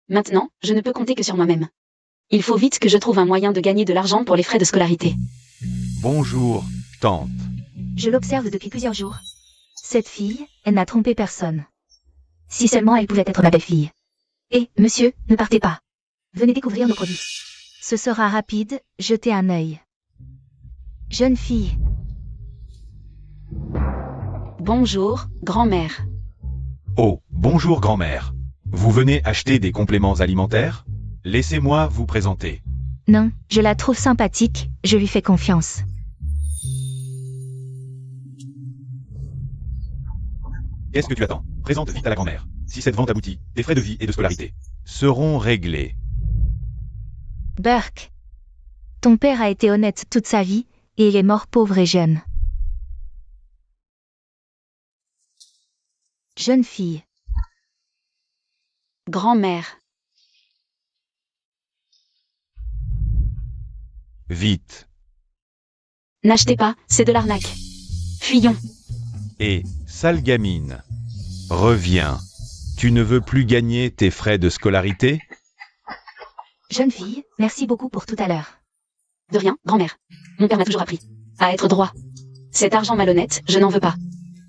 Maintenant, je ne peux compter que sur moi-même. Il faut vite que je trouve un moyen de gagner de l'argent pour les frais de scolarité. Bonjour, tante. Je l'observe depuis plusieurs jours. Cette fille, elle n'a trompé personne. Si seulement elle pouvait être ma belle-fille. Et, monsieur, ne partez pas. Venez découvrir nos produits. Ce sera rapide, jetez un œil. Jeune fille. Bonjour, grand-mère. Oh, bonjour grand-mère. Vous venez acheter des compléments alimentaires? Laissez-moi vous présenter. Non, je la trouve sympathique, je lui fais confiance. Qu'est-ce que tu attends? Présente vite à la grand-mère. Si cette vente aboutit, tes frais de vie et de scolarité seront réglés. Burke. Ton père a été honnête toute sa vie, et il est mort pauvre et jeune. Jeune fille. Grand-mère. Vite. N'achetez pas, c'est de l'arnaque. Fuyons. Et, sale gamine. Reviens. Tu ne veux plus gagner tes frais de scolarité? Jeune fille, merci beaucoup pour tout à l'heure. De rien, grand-mère. Mon père m'a toujours appris à être droit. Cet argent malhonnête, je n'en veux pas.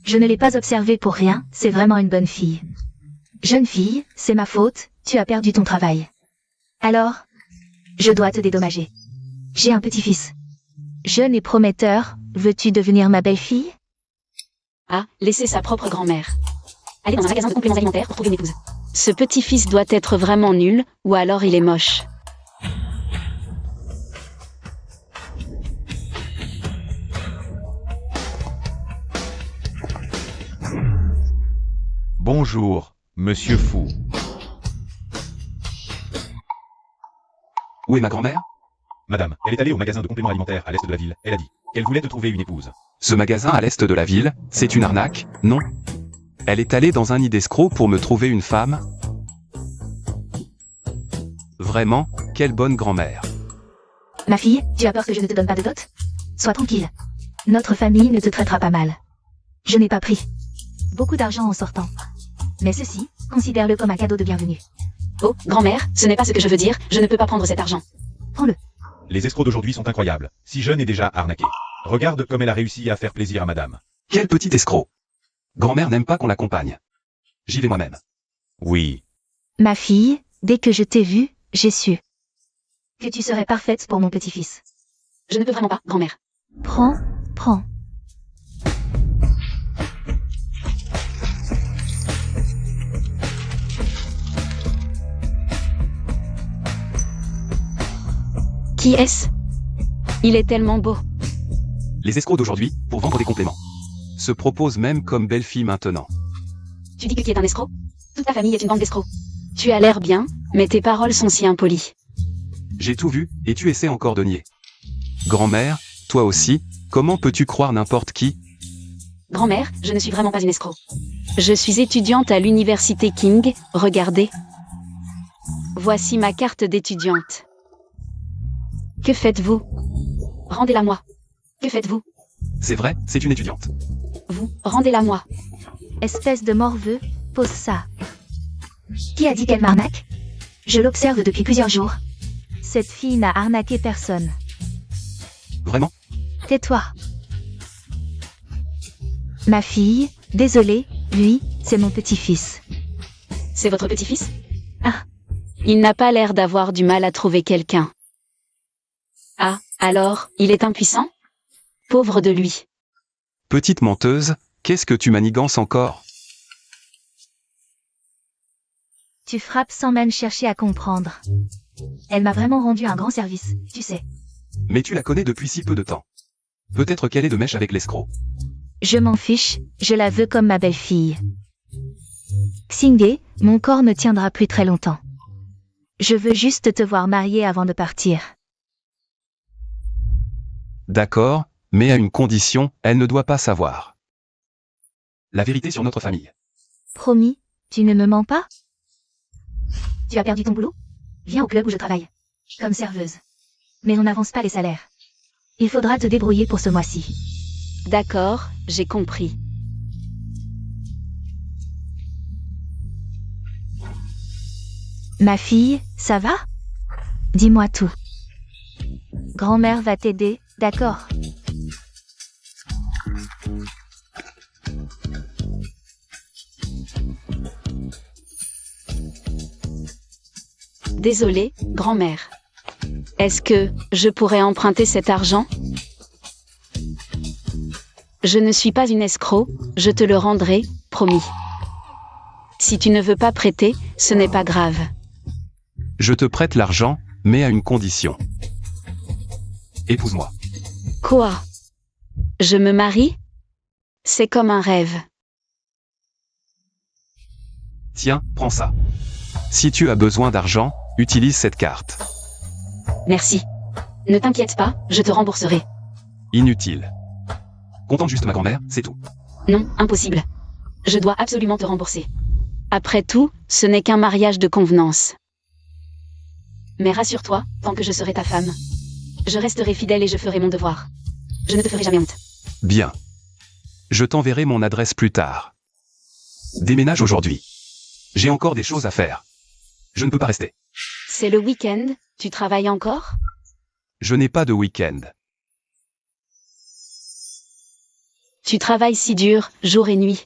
Je ne l'ai pas observée pour rien, c'est vraiment une bonne fille. Jeune fille, c'est ma faute, tu as perdu ton travail. Alors, je dois te dédommager. J'ai un petit-fils. Jeune et prometteur, veux-tu devenir ma belle-fille? Ah, laisser sa propre grand-mère. Aller dans un magasin de compléments alimentaires pour trouver une épouse. Ce petit-fils doit être vraiment nul, ou alors il est moche. Bonjour, monsieur Fou. Où est ma grand-mère? Madame, elle est allée au magasin de compléments alimentaires à l'est de la ville. Elle a dit qu'elle voulait te trouver une épouse. Ce magasin à l'est de la ville, c'est une arnaque, non? Elle est allée dans un nid d'escrocs pour me trouver une femme? Vraiment, quelle bonne grand-mère. Ma fille, tu as peur que je ne te donne pas de dot? Sois tranquille. Notre famille ne te traitera pas mal. Je n'ai pas pris beaucoup d'argent en sortant. Mais ceci, considère-le comme un cadeau de bienvenue. Oh, grand-mère, ce n'est pas ce que je veux dire, je ne peux pas prendre cet argent. Prends-le. Les escrocs d'aujourd'hui sont incroyables. Si jeune est déjà arnaqué. Regarde comme elle a réussi à faire plaisir à madame. Quel petit escroc. Grand-mère n'aime pas qu'on l'accompagne. J'y vais moi-même. Oui. Ma fille, dès que je t'ai vue, j'ai su que tu serais parfaite pour mon petit-fils. Je ne peux vraiment pas, grand-mère. Prends. Qui est-ce? Il est tellement beau. Les escrocs d'aujourd'hui, pour vendre des compléments, se proposent même comme belle-fille maintenant. Tu dis que qui est un escroc? Toute ta famille est une bande d'escrocs. Tu as l'air bien, mais tes paroles sont si impolies. J'ai tout vu, et tu essaies encore de nier. Grand-mère, toi aussi, comment peux-tu croire n'importe qui? Grand-mère, je ne suis vraiment pas une escroc. Je suis étudiante à l'université King, regardez. Voici ma carte d'étudiante. Que faites-vous? Rendez-la moi. Que faites-vous? C'est vrai, c'est une étudiante. Vous, rendez-la moi. Espèce de morveux, pose ça. Qui a dit qu'elle m'arnaque? Je l'observe depuis plusieurs jours. Cette fille n'a arnaqué personne. Vraiment? Tais-toi. Ma fille, désolée, lui, c'est mon petit-fils. C'est votre petit-fils? Ah. Il n'a pas l'air d'avoir du mal à trouver quelqu'un. Ah, alors, il est impuissant? Pauvre de lui. Petite menteuse, qu'est-ce que tu manigances encore? Tu frappes sans même chercher à comprendre. Elle m'a vraiment rendu un grand service, tu sais. Mais tu la connais depuis si peu de temps. Peut-être qu'elle est de mèche avec l'escroc. Je m'en fiche, je la veux comme ma belle-fille. Xingé, mon corps ne tiendra plus très longtemps. Je veux juste te voir mariée avant de partir. D'accord, mais à une condition, elle ne doit pas savoir. La vérité sur notre famille. Promis, tu ne me mens pas? Tu as perdu ton boulot? Viens au club où je travaille. Comme serveuse. Mais on n'avance pas les salaires. Il faudra te débrouiller pour ce mois-ci. D'accord, j'ai compris. Ma fille, ça va? Dis-moi tout. Grand-mère va t'aider, d'accord? Désolée, grand-mère. Est-ce que je pourrais emprunter cet argent? Je ne suis pas une escroc, je te le rendrai, promis. Si tu ne veux pas prêter, ce n'est pas grave. Je te prête l'argent, mais à une condition. Épouse-moi. Quoi? Je me marie? C'est comme un rêve. Tiens, prends ça. Si tu as besoin d'argent, utilise cette carte. Merci. Ne t'inquiète pas, je te rembourserai. Inutile. Contente juste ma grand-mère, c'est tout. Non, impossible. Je dois absolument te rembourser. Après tout, ce n'est qu'un mariage de convenance. Mais rassure-toi, tant que je serai ta femme, je resterai fidèle et je ferai mon devoir. Je ne te ferai jamais honte. Bien. Je t'enverrai mon adresse plus tard. Déménage aujourd'hui. J'ai encore des choses à faire. Je ne peux pas rester. C'est le week-end, tu travailles encore? Je n'ai pas de week-end. Tu travailles si dur, jour et nuit.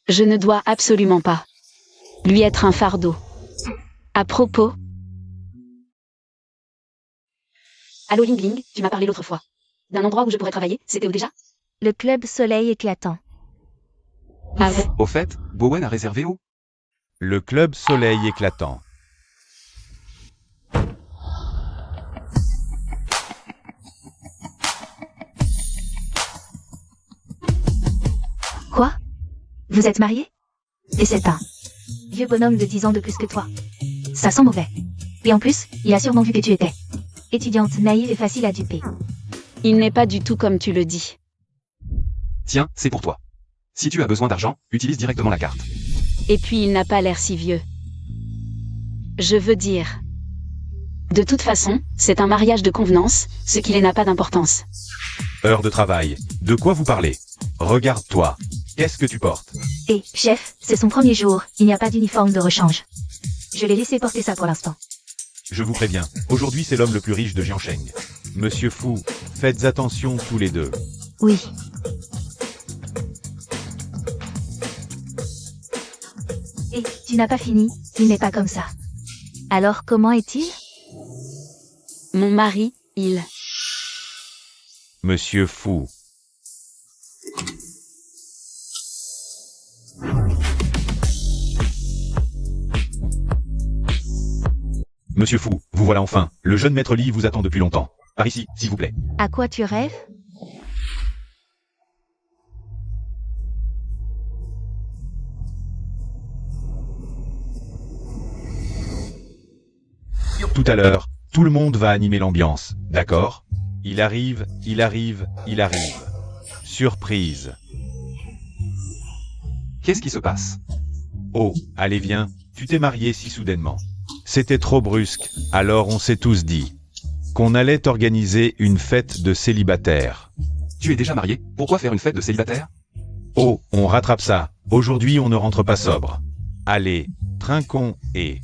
Je ne dois absolument pas lui être un fardeau. À propos... Allô Ling Ling, tu m'as parlé l'autre fois. D'un endroit où je pourrais travailler, c'était où déjà? Le club Soleil éclatant. Ah ouais. Au fait, Bowen a réservé où? Le club Soleil éclatant. Quoi? Vous êtes mariés? Et c'est un vieux bonhomme de 10 ans de plus que toi. Ça sent mauvais. Et en plus, il a sûrement vu que tu étais étudiante naïve et facile à duper. Il n'est pas du tout comme tu le dis. Tiens, c'est pour toi. Si tu as besoin d'argent, utilise directement la carte. Et puis il n'a pas l'air si vieux. Je veux dire... De toute façon, c'est un mariage de convenance, ce qui n'a pas d'importance. Heure de travail. De quoi vous parlez? Regarde-toi. Qu'est-ce que tu portes? Et, chef, c'est son premier jour, il n'y a pas d'uniforme de rechange. Je l'ai laissé porter ça pour l'instant. Je vous préviens, aujourd'hui c'est l'homme le plus riche de Jiansheng. Monsieur Fu, faites attention tous les deux. Oui. Et, tu n'as pas fini, il n'est pas comme ça. Alors comment est-il? Mon mari, il... Monsieur Fu. Monsieur Fu, vous voilà enfin. Le jeune maître Li vous attend depuis longtemps. Par ici, s'il vous plaît. À quoi tu rêves? Tout à l'heure, tout le monde va animer l'ambiance, d'accord? Il arrive, il arrive, il arrive. Surprise. Qu'est-ce qui se passe? Oh, allez viens, tu t'es marié si soudainement. C'était trop brusque, alors on s'est tous dit qu'on allait organiser une fête de célibataires. Tu es déjà marié, pourquoi faire une fête de célibataire? Oh, on rattrape ça. Aujourd'hui on ne rentre pas sobre. Allez, trinquons et...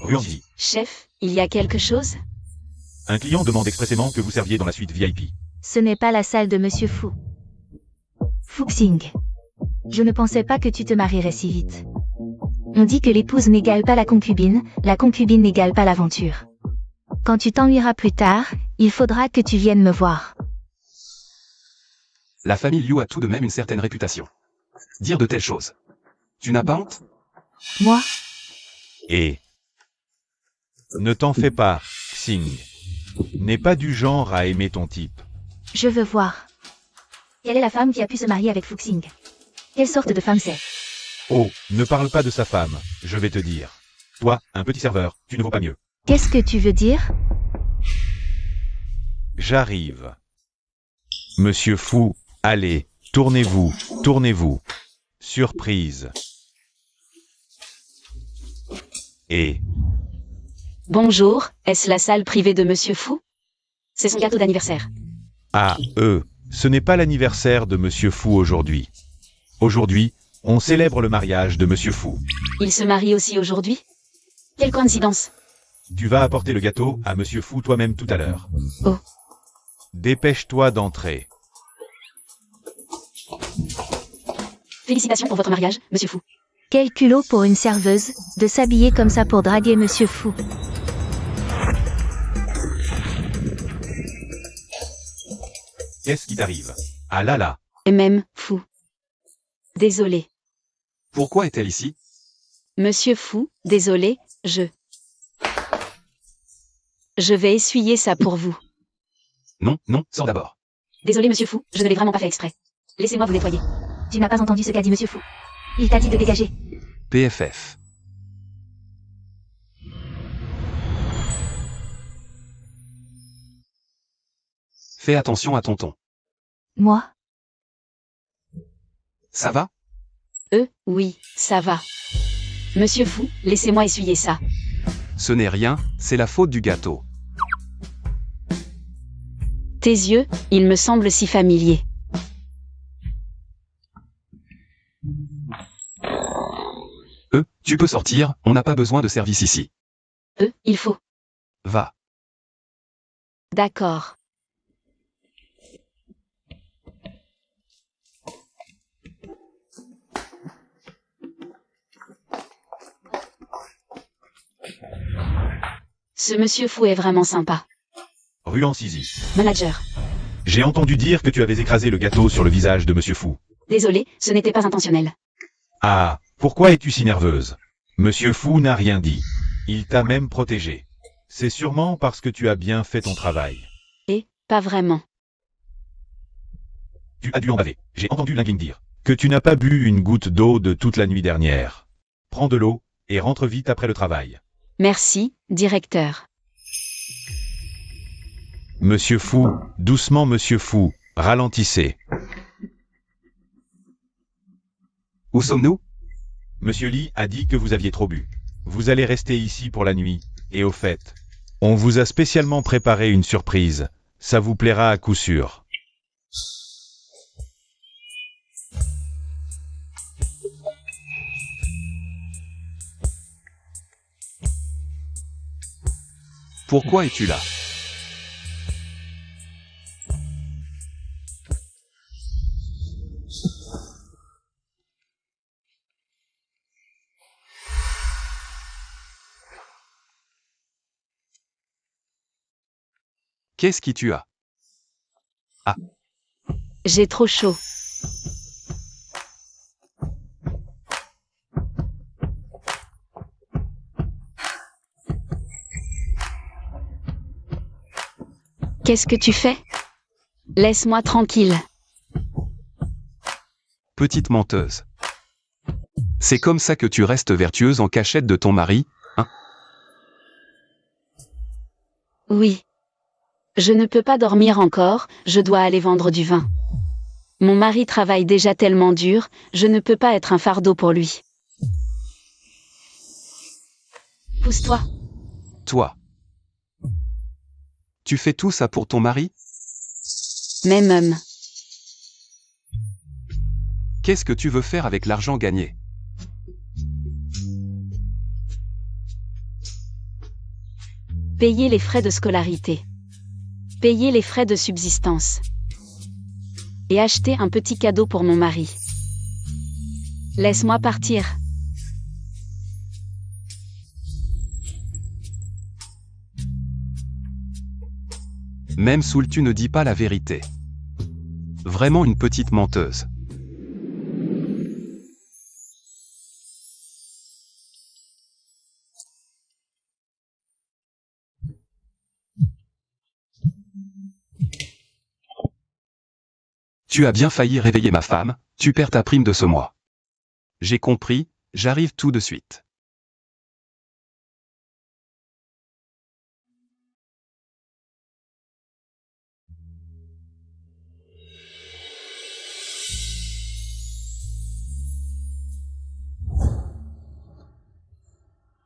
Ruanzi. Chef, il y a quelque chose? Un client demande expressément que vous serviez dans la suite VIP. Ce n'est pas la salle de Monsieur Fu. Fuxing. Je ne pensais pas que tu te marierais si vite. On dit que l'épouse n'égale pas la concubine n'égale pas l'aventure. Quand tu t'ennuieras plus tard, il faudra que tu viennes me voir. La famille Liu a tout de même une certaine réputation. Dire de telles choses. Tu n'as pas honte? Moi? Et... Ne t'en fais pas, Xing. N'est pas du genre à aimer ton type. Je veux voir. Quelle est la femme qui a pu se marier avec Fuxing? Quelle sorte de femme c'est? Oh, ne parle pas de sa femme, je vais te dire. Toi, un petit serveur, tu ne vaux pas mieux. Qu'est-ce que tu veux dire? J'arrive. Monsieur Fu, allez, tournez-vous, tournez-vous. Surprise. Et... Bonjour, est-ce la salle privée de Monsieur Fu? C'est son gâteau d'anniversaire. Ah, ce n'est pas l'anniversaire de Monsieur Fu aujourd'hui. Aujourd'hui, On célèbre le mariage de Monsieur Fou. Il se marie aussi aujourd'hui? Quelle coïncidence. Tu vas apporter le gâteau à Monsieur Fou toi-même tout à l'heure. Oh. Dépêche-toi d'entrer. Félicitations pour votre mariage, Monsieur Fou. Quel culot pour une serveuse, de s'habiller comme ça pour draguer Monsieur Fou. Qu'est-ce qui t'arrive? Ah là là. Et même, Fou. Désolé. Pourquoi est-elle ici? Monsieur Fou, désolé, je vais essuyer ça pour vous. Non, non, sors d'abord. Désolé, Monsieur Fou, je ne l'ai vraiment pas fait exprès. Laissez-moi vous nettoyer. Tu n'as pas entendu ce qu'a dit Monsieur Fou. Il t'a dit de dégager. PFF. Fais attention à tonton. Moi? Ça va? Oui, ça va. Monsieur Fou, laissez-moi essuyer ça. Ce n'est rien, c'est la faute du gâteau. Tes yeux, ils me semblent si familiers. Tu peux sortir, on n'a pas besoin de service ici. Il faut. Va. D'accord. Ce Monsieur Fou est vraiment sympa. Rue Ancizy. Manager. J'ai entendu dire que tu avais écrasé le gâteau sur le visage de Monsieur Fou. Désolé, ce n'était pas intentionnel. Ah, pourquoi es-tu si nerveuse? Monsieur Fou n'a rien dit. Il t'a même protégé. C'est sûrement parce que tu as bien fait ton travail. Et, pas vraiment. Tu as dû en baver. J'ai entendu Lingling dire que tu n'as pas bu une goutte d'eau de toute la nuit dernière. Prends de l'eau, et rentre vite après le travail. Merci, directeur. Monsieur Fou, doucement Monsieur Fou, ralentissez. Où sommes-nous? Monsieur Lee a dit que vous aviez trop bu. Vous allez rester ici pour la nuit, et au fait, on vous a spécialement préparé une surprise. Ça vous plaira à coup sûr. Pourquoi es-tu là? Qu'est-ce qui tu as? J'ai trop chaud. Qu'est-ce que tu fais? Laisse-moi tranquille. Petite menteuse. C'est comme ça que tu restes vertueuse en cachette de ton mari, hein? Oui. Je ne peux pas dormir encore, je dois aller vendre du vin. Mon mari travaille déjà tellement dur, je ne peux pas être un fardeau pour lui. Pousse-toi. Toi. Tu fais tout ça pour ton mari? Même. Qu'est-ce que tu veux faire avec l'argent gagné? Payer les frais de scolarité. Payer les frais de subsistance. Et acheter un petit cadeau pour mon mari. Laisse-moi partir. Même Soul, tu ne dis pas la vérité. Vraiment une petite menteuse. Tu as bien failli réveiller ma femme, tu perds ta prime de ce mois. J'ai compris, j'arrive tout de suite.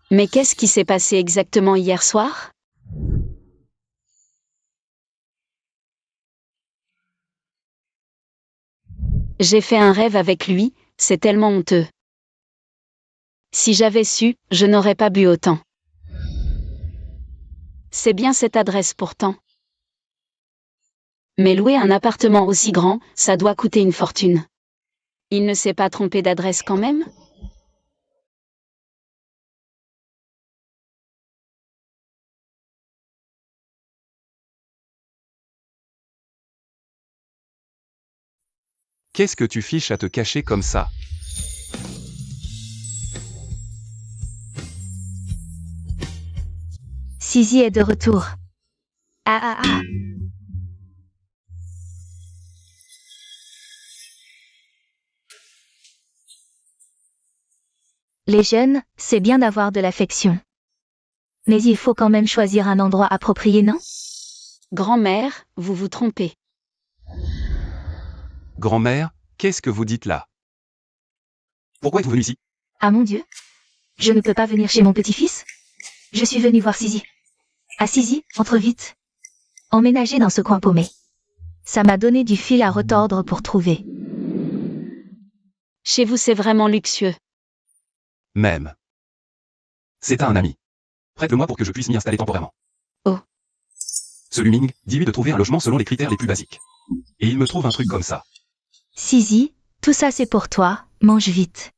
Mais qu'est-ce qui s'est passé exactement hier soir? J'ai fait un rêve avec lui, c'est tellement honteux. Si j'avais su, je n'aurais pas bu autant. C'est bien cette adresse pourtant. Mais louer un appartement aussi grand, ça doit coûter une fortune. Il ne s'est pas trompé d'adresse quand même? Qu'est-ce que tu fiches à te cacher comme ça? Suzy est de retour. Ah. Les jeunes, c'est bien d'avoir de l'affection. Mais il faut quand même choisir un endroit approprié, non? Grand-mère, vous vous trompez. Grand-mère, qu'est-ce que vous dites là? Pourquoi êtes-vous venue ici? Ah mon Dieu! Je ne peux pas venir chez mon petit-fils? Je suis venue voir Suzy. Ah Suzy, entre vite. Emménager dans ce coin paumé. Ça m'a donné du fil à retordre pour trouver. Chez vous c'est vraiment luxueux. Même. C'est à un ami. Prête-le-moi pour que je puisse m'y installer temporairement. Oh. Ce Luming, dis-lui de trouver un logement selon les critères les plus basiques. Et il me trouve un truc comme ça. Suzy, tout ça c'est pour toi, mange vite.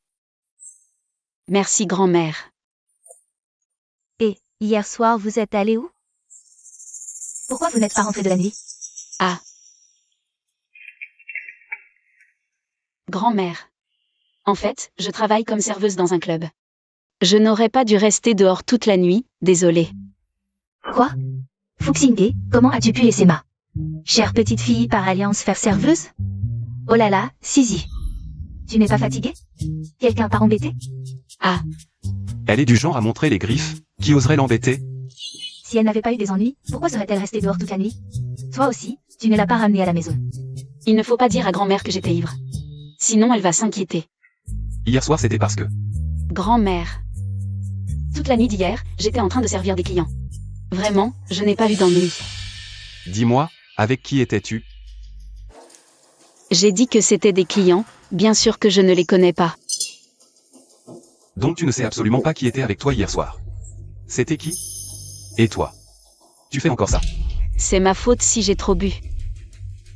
Merci grand-mère. Et, hier soir vous êtes allé où? Pourquoi vous n'êtes pas rentré de la nuit? Ah. Grand-mère. En fait, je travaille comme serveuse dans un club. Je n'aurais pas dû rester dehors toute la nuit, désolée. Quoi? Fuxingé, comment as-tu pu laisser ma chère petite fille par alliance faire serveuse? Oh là là, Suzy. Tu n'es pas fatiguée? Quelqu'un t'a embêté? Ah. Elle est du genre à montrer les griffes, qui oserait l'embêter? Si elle n'avait pas eu des ennuis, pourquoi serait-elle restée dehors toute la nuit? Toi aussi, tu ne l'as pas ramenée à la maison. Il ne faut pas dire à grand-mère que j'étais ivre. Sinon elle va s'inquiéter. Hier soir c'était parce que... Grand-mère. Toute la nuit d'hier, j'étais en train de servir des clients. Vraiment, je n'ai pas eu d'ennui. Dis-moi, avec qui étais-tu? J'ai dit que c'était des clients, bien sûr que je ne les connais pas. Donc tu ne sais absolument pas qui était avec toi hier soir. C'était qui? Et toi? Tu fais encore ça? C'est ma faute si j'ai trop bu.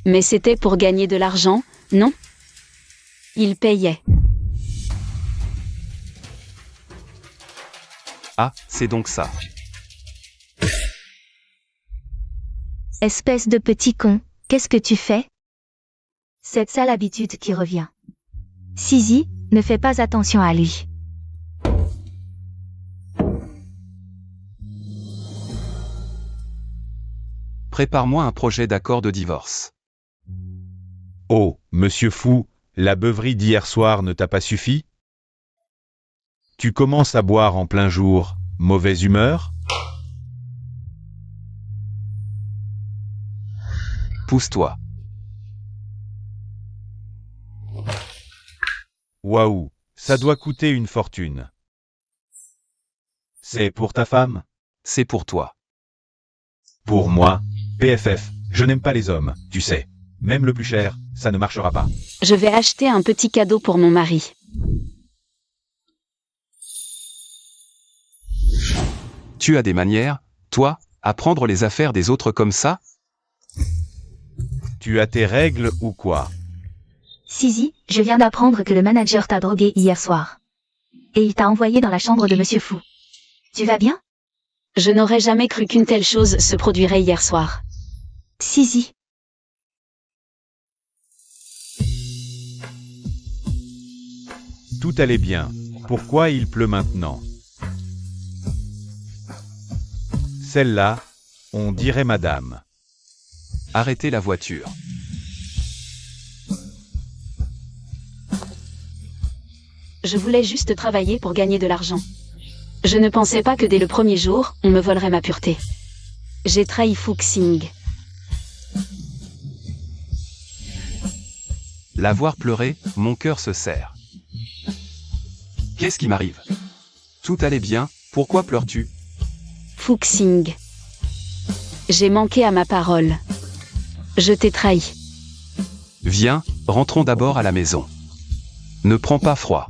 Mais c'était pour gagner de l'argent, non? Il payait. Ah, c'est donc ça. Espèce de petit con, qu'est-ce que tu fais? Cette sale habitude qui revient. Suzy, ne fais pas attention à lui. Prépare-moi un projet d'accord de divorce. Oh, monsieur Fou, la beuverie d'hier soir ne t'a pas suffi? Tu commences à boire en plein jour, mauvaise humeur? Pousse-toi. Waouh, ça doit coûter une fortune. C'est pour ta femme? C'est pour toi. Pour moi? PFF, je n'aime pas les hommes, tu sais. Même le plus cher, ça ne marchera pas. Je vais acheter un petit cadeau pour mon mari. Tu as des manières, toi, à prendre les affaires des autres comme ça? Tu as tes règles ou quoi? Suzy, je viens d'apprendre que le manager t'a drogué hier soir. Et il t'a envoyé dans la chambre de Monsieur Fou. Tu vas bien? Je n'aurais jamais cru qu'une telle chose se produirait hier soir. Suzy. Tout allait bien. Pourquoi il pleut maintenant? Celle-là, on dirait madame. Arrêtez la voiture. Je voulais juste travailler pour gagner de l'argent. Je ne pensais pas que dès le premier jour, on me volerait ma pureté. J'ai trahi Fuxing. La voir pleurer, mon cœur se serre. Qu'est-ce qui m'arrive? Tout allait bien, pourquoi pleures-tu? Fuxing. J'ai manqué à ma parole. Je t'ai trahi. Viens, rentrons d'abord à la maison. Ne prends pas froid.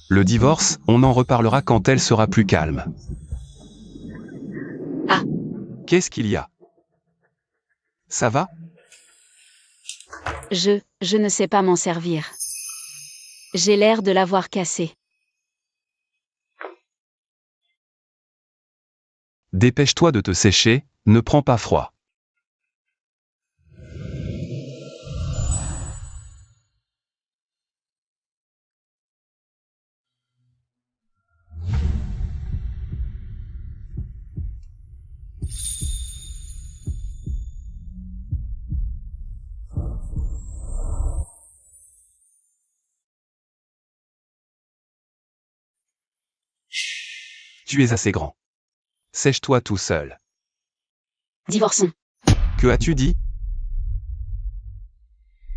Le divorce, on en reparlera quand elle sera plus calme. Ah. Qu'est-ce qu'il y a? Ça va? Je ne sais pas m'en servir. J'ai l'air de l'avoir cassé. Dépêche-toi de te sécher, ne prends pas froid. Tu es assez grand. Sèche-toi tout seul. Divorçons. Que as-tu dit?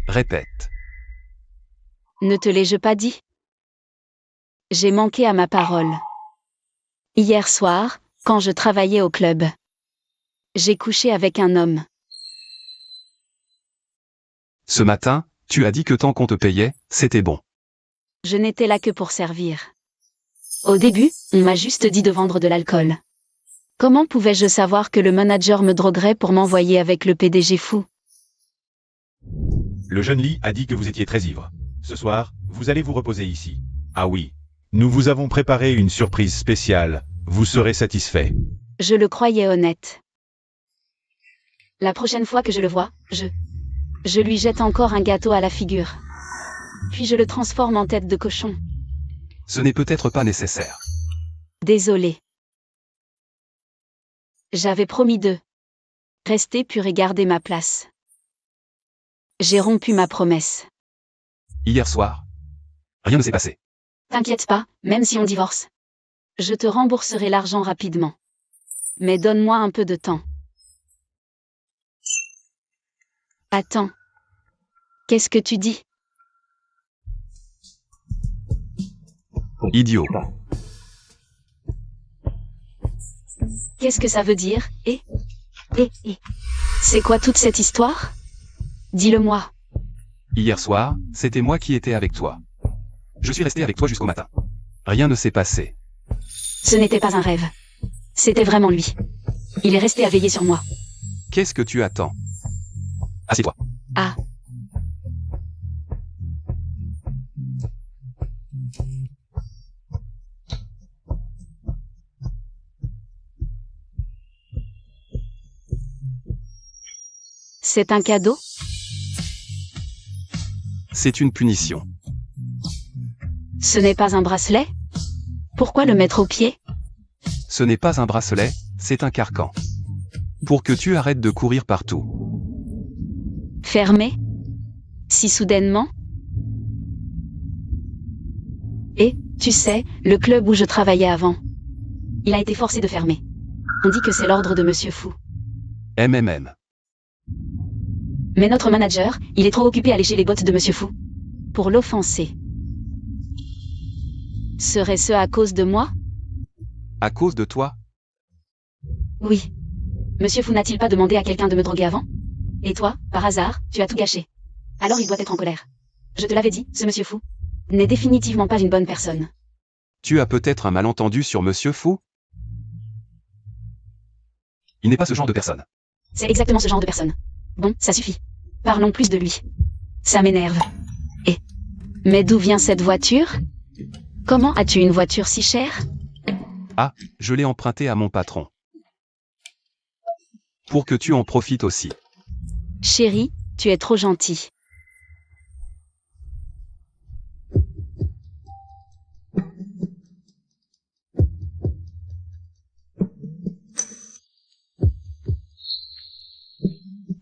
Répète. Ne te l'ai-je pas dit? J'ai manqué à ma parole. Hier soir, quand je travaillais au club, j'ai couché avec un homme. Ce matin, tu as dit que tant qu'on te payait, c'était bon. Je n'étais là que pour servir. Au début, on m'a juste dit de vendre de l'alcool. Comment pouvais-je savoir que le manager me droguerait pour m'envoyer avec le PDG fou? Le jeune Lee a dit que vous étiez très ivre. Ce soir, vous allez vous reposer ici. Ah oui. Nous vous avons préparé une surprise spéciale. Vous serez satisfait. Je le croyais honnête. La prochaine fois que je le vois, je lui jette encore un gâteau à la figure. Puis je le transforme en tête de cochon. Ce n'est peut-être pas nécessaire. Désolé. J'avais promis de rester pur et garder ma place. J'ai rompu ma promesse. Hier soir, rien ne s'est passé. T'inquiète pas, même si on divorce. Je te rembourserai l'argent rapidement. Mais donne-moi un peu de temps. Attends. Qu'est-ce que tu dis? Idiot. Qu'est-ce que ça veut dire? C'est quoi toute cette histoire? Dis-le-moi. Hier soir, c'était moi qui étais avec toi. Je suis resté avec toi jusqu'au matin. Rien ne s'est passé. Ce n'était pas un rêve. C'était vraiment lui. Il est resté à veiller sur moi. Qu'est-ce que tu attends? Assieds-toi. Ah. C'est un cadeau? C'est une punition. Ce n'est pas un bracelet? Pourquoi le mettre au pied? Ce n'est pas un bracelet, c'est un carcan. Pour que tu arrêtes de courir partout. Fermé? Si soudainement? Et, tu sais, le club où je travaillais avant. Il a été forcé de fermer. On dit que c'est l'ordre de Monsieur Fou. MMM. Mais notre manager, il est trop occupé à lécher les bottes de Monsieur Fou. Pour l'offenser. Serait-ce à cause de moi? À cause de toi? Oui. Monsieur Fou n'a-t-il pas demandé à quelqu'un de me droguer avant? Et toi, par hasard, tu as tout gâché. Alors il doit être en colère. Je te l'avais dit, ce Monsieur Fou n'est définitivement pas une bonne personne. Tu as peut-être un malentendu sur Monsieur Fou? Il n'est pas ce genre de personne. C'est exactement ce genre de personne. Bon, ça suffit. Parlons plus de lui. Ça m'énerve. Mais d'où vient cette voiture? Comment as-tu une voiture si chère? Ah, je l'ai empruntée à mon patron. Pour que tu en profites aussi. Chérie, tu es trop gentil.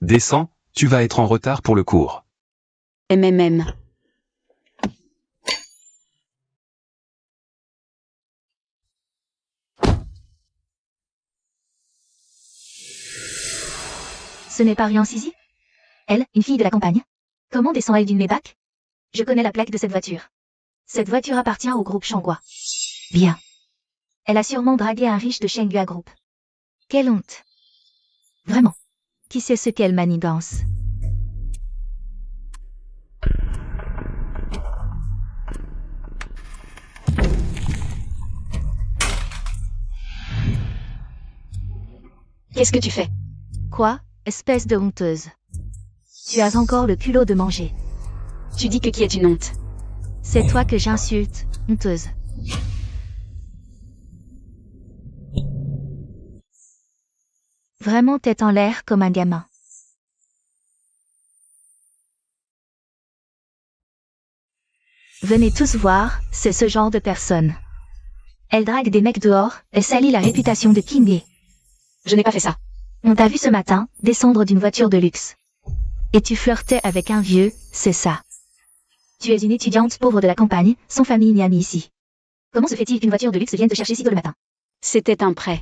Descends, tu vas être en retard pour le cours. MMM. Ce n'est pas Rian Sisi? Elle, une fille de la campagne? Comment descend-elle d'une Maybach? Je connais la plaque de cette voiture. Cette voiture appartient au groupe Shangua. Bien. Elle a sûrement dragué un riche de Shenghua Group. Quelle honte. Vraiment. Qui sait ce qu'elle manigance? Qu'est-ce que tu fais? Quoi, espèce de honteuse? Tu as encore le culot de manger. Tu dis que qui est une honte? C'est toi que j'insulte, honteuse. Vraiment tête en l'air comme un gamin. Venez tous voir, c'est ce genre de personne. Elle drague des mecs dehors, elle salit la réputation de King. Je n'ai pas fait ça. On t'a vu ce matin, descendre d'une voiture de luxe. Et tu flirtais avec un vieux, c'est ça. Tu es une étudiante pauvre de la campagne, sans famille ni amis ici. Comment se fait-il qu'une voiture de luxe vienne te chercher si tôt le matin? C'était un prêt.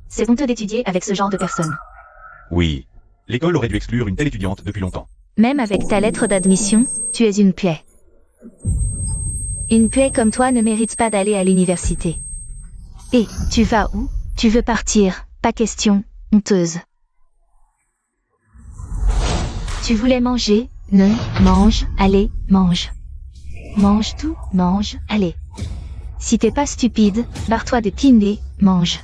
C'est honteux d'étudier avec ce genre de personne. Oui. L'école aurait dû exclure une telle étudiante depuis longtemps. Même avec ta lettre d'admission, tu es une plaie. Une plaie comme toi ne mérite pas d'aller à l'université. Et, tu vas où? Tu veux partir, pas question, honteuse. Tu voulais manger? Non, mange, allez, mange. Mange tout, mange, allez. Si t'es pas stupide, barre-toi de Kindé, mange.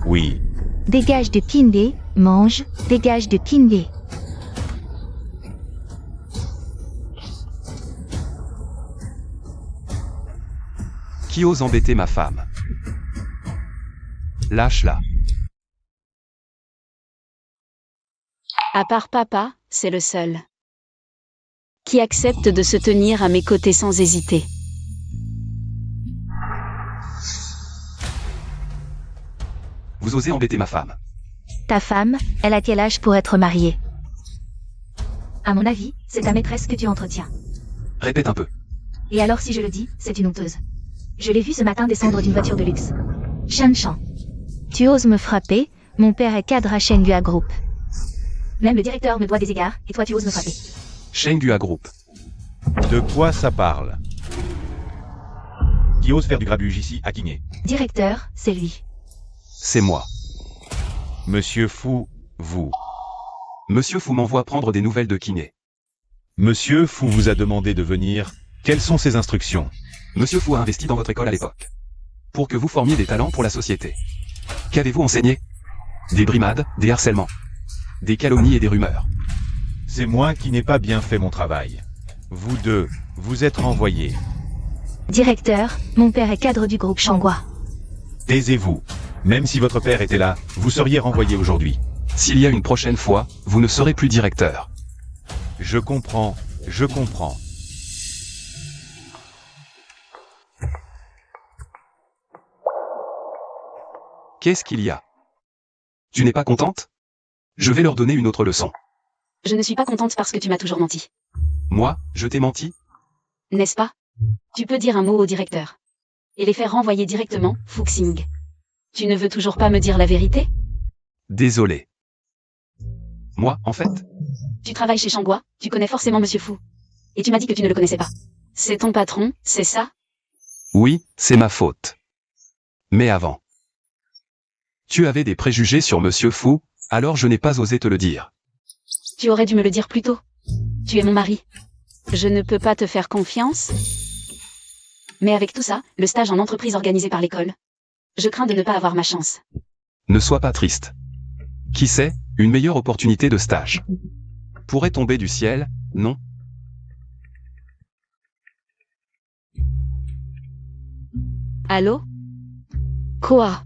Oui. Dégage de Kindé, mange, dégage de Kindé. Qui ose embêter ma femme? Lâche-la. À part papa, c'est le seul qui accepte de se tenir à mes côtés sans hésiter. Vous osez embêter ma femme. Ta femme, elle a quel âge pour être mariée? À mon avis, c'est ta maîtresse que tu entretiens. Répète un peu. Et alors si je le dis, c'est une honteuse. Je l'ai vue ce matin descendre d'une voiture de luxe. Chan Chan. Tu oses me frapper? Mon père est cadre à Shenghua Group. Même le directeur me doit des égards, et toi tu oses me frapper. Shenghua Group. De quoi ça parle? Qui ose faire du grabuge ici à King? Directeur, c'est lui. C'est moi. Monsieur Fu, vous. Monsieur Fu m'envoie prendre des nouvelles de Kiné. Monsieur Fu vous a demandé de venir. Quelles sont ses instructions? Monsieur Fu a investi dans votre école à l'époque. Pour que vous formiez des talents pour la société. Qu'avez-vous enseigné? Des brimades, des harcèlements. Des calomnies et des rumeurs. C'est moi qui n'ai pas bien fait mon travail. Vous deux, vous êtes renvoyés. Directeur, mon père est cadre du groupe Shenghua. Taisez-vous. Même si votre père était là, vous seriez renvoyé aujourd'hui. S'il y a une prochaine fois, vous ne serez plus directeur. Je comprends, je comprends. Qu'est-ce qu'il y a? Tu n'es pas contente? Je vais leur donner une autre leçon. Je ne suis pas contente parce que tu m'as toujours menti. Moi, je t'ai menti? N'est-ce pas? Tu peux dire un mot au directeur. Et les faire renvoyer directement, Fuxing. Tu ne veux toujours pas me dire la vérité? Désolé. Moi, en fait? Tu travailles chez Shenghua, tu connais forcément Monsieur Fu. Et tu m'as dit que tu ne le connaissais pas. C'est ton patron, c'est ça? Oui, c'est ma faute. Mais avant. Tu avais des préjugés sur Monsieur Fu, alors je n'ai pas osé te le dire. Tu aurais dû me le dire plus tôt. Tu es mon mari. Je ne peux pas te faire confiance? Mais avec tout ça, le stage en entreprise organisé par l'école. Je crains de ne pas avoir ma chance. Ne sois pas triste. Qui sait, une meilleure opportunité de stage pourrait tomber du ciel, non? Allô? Quoi?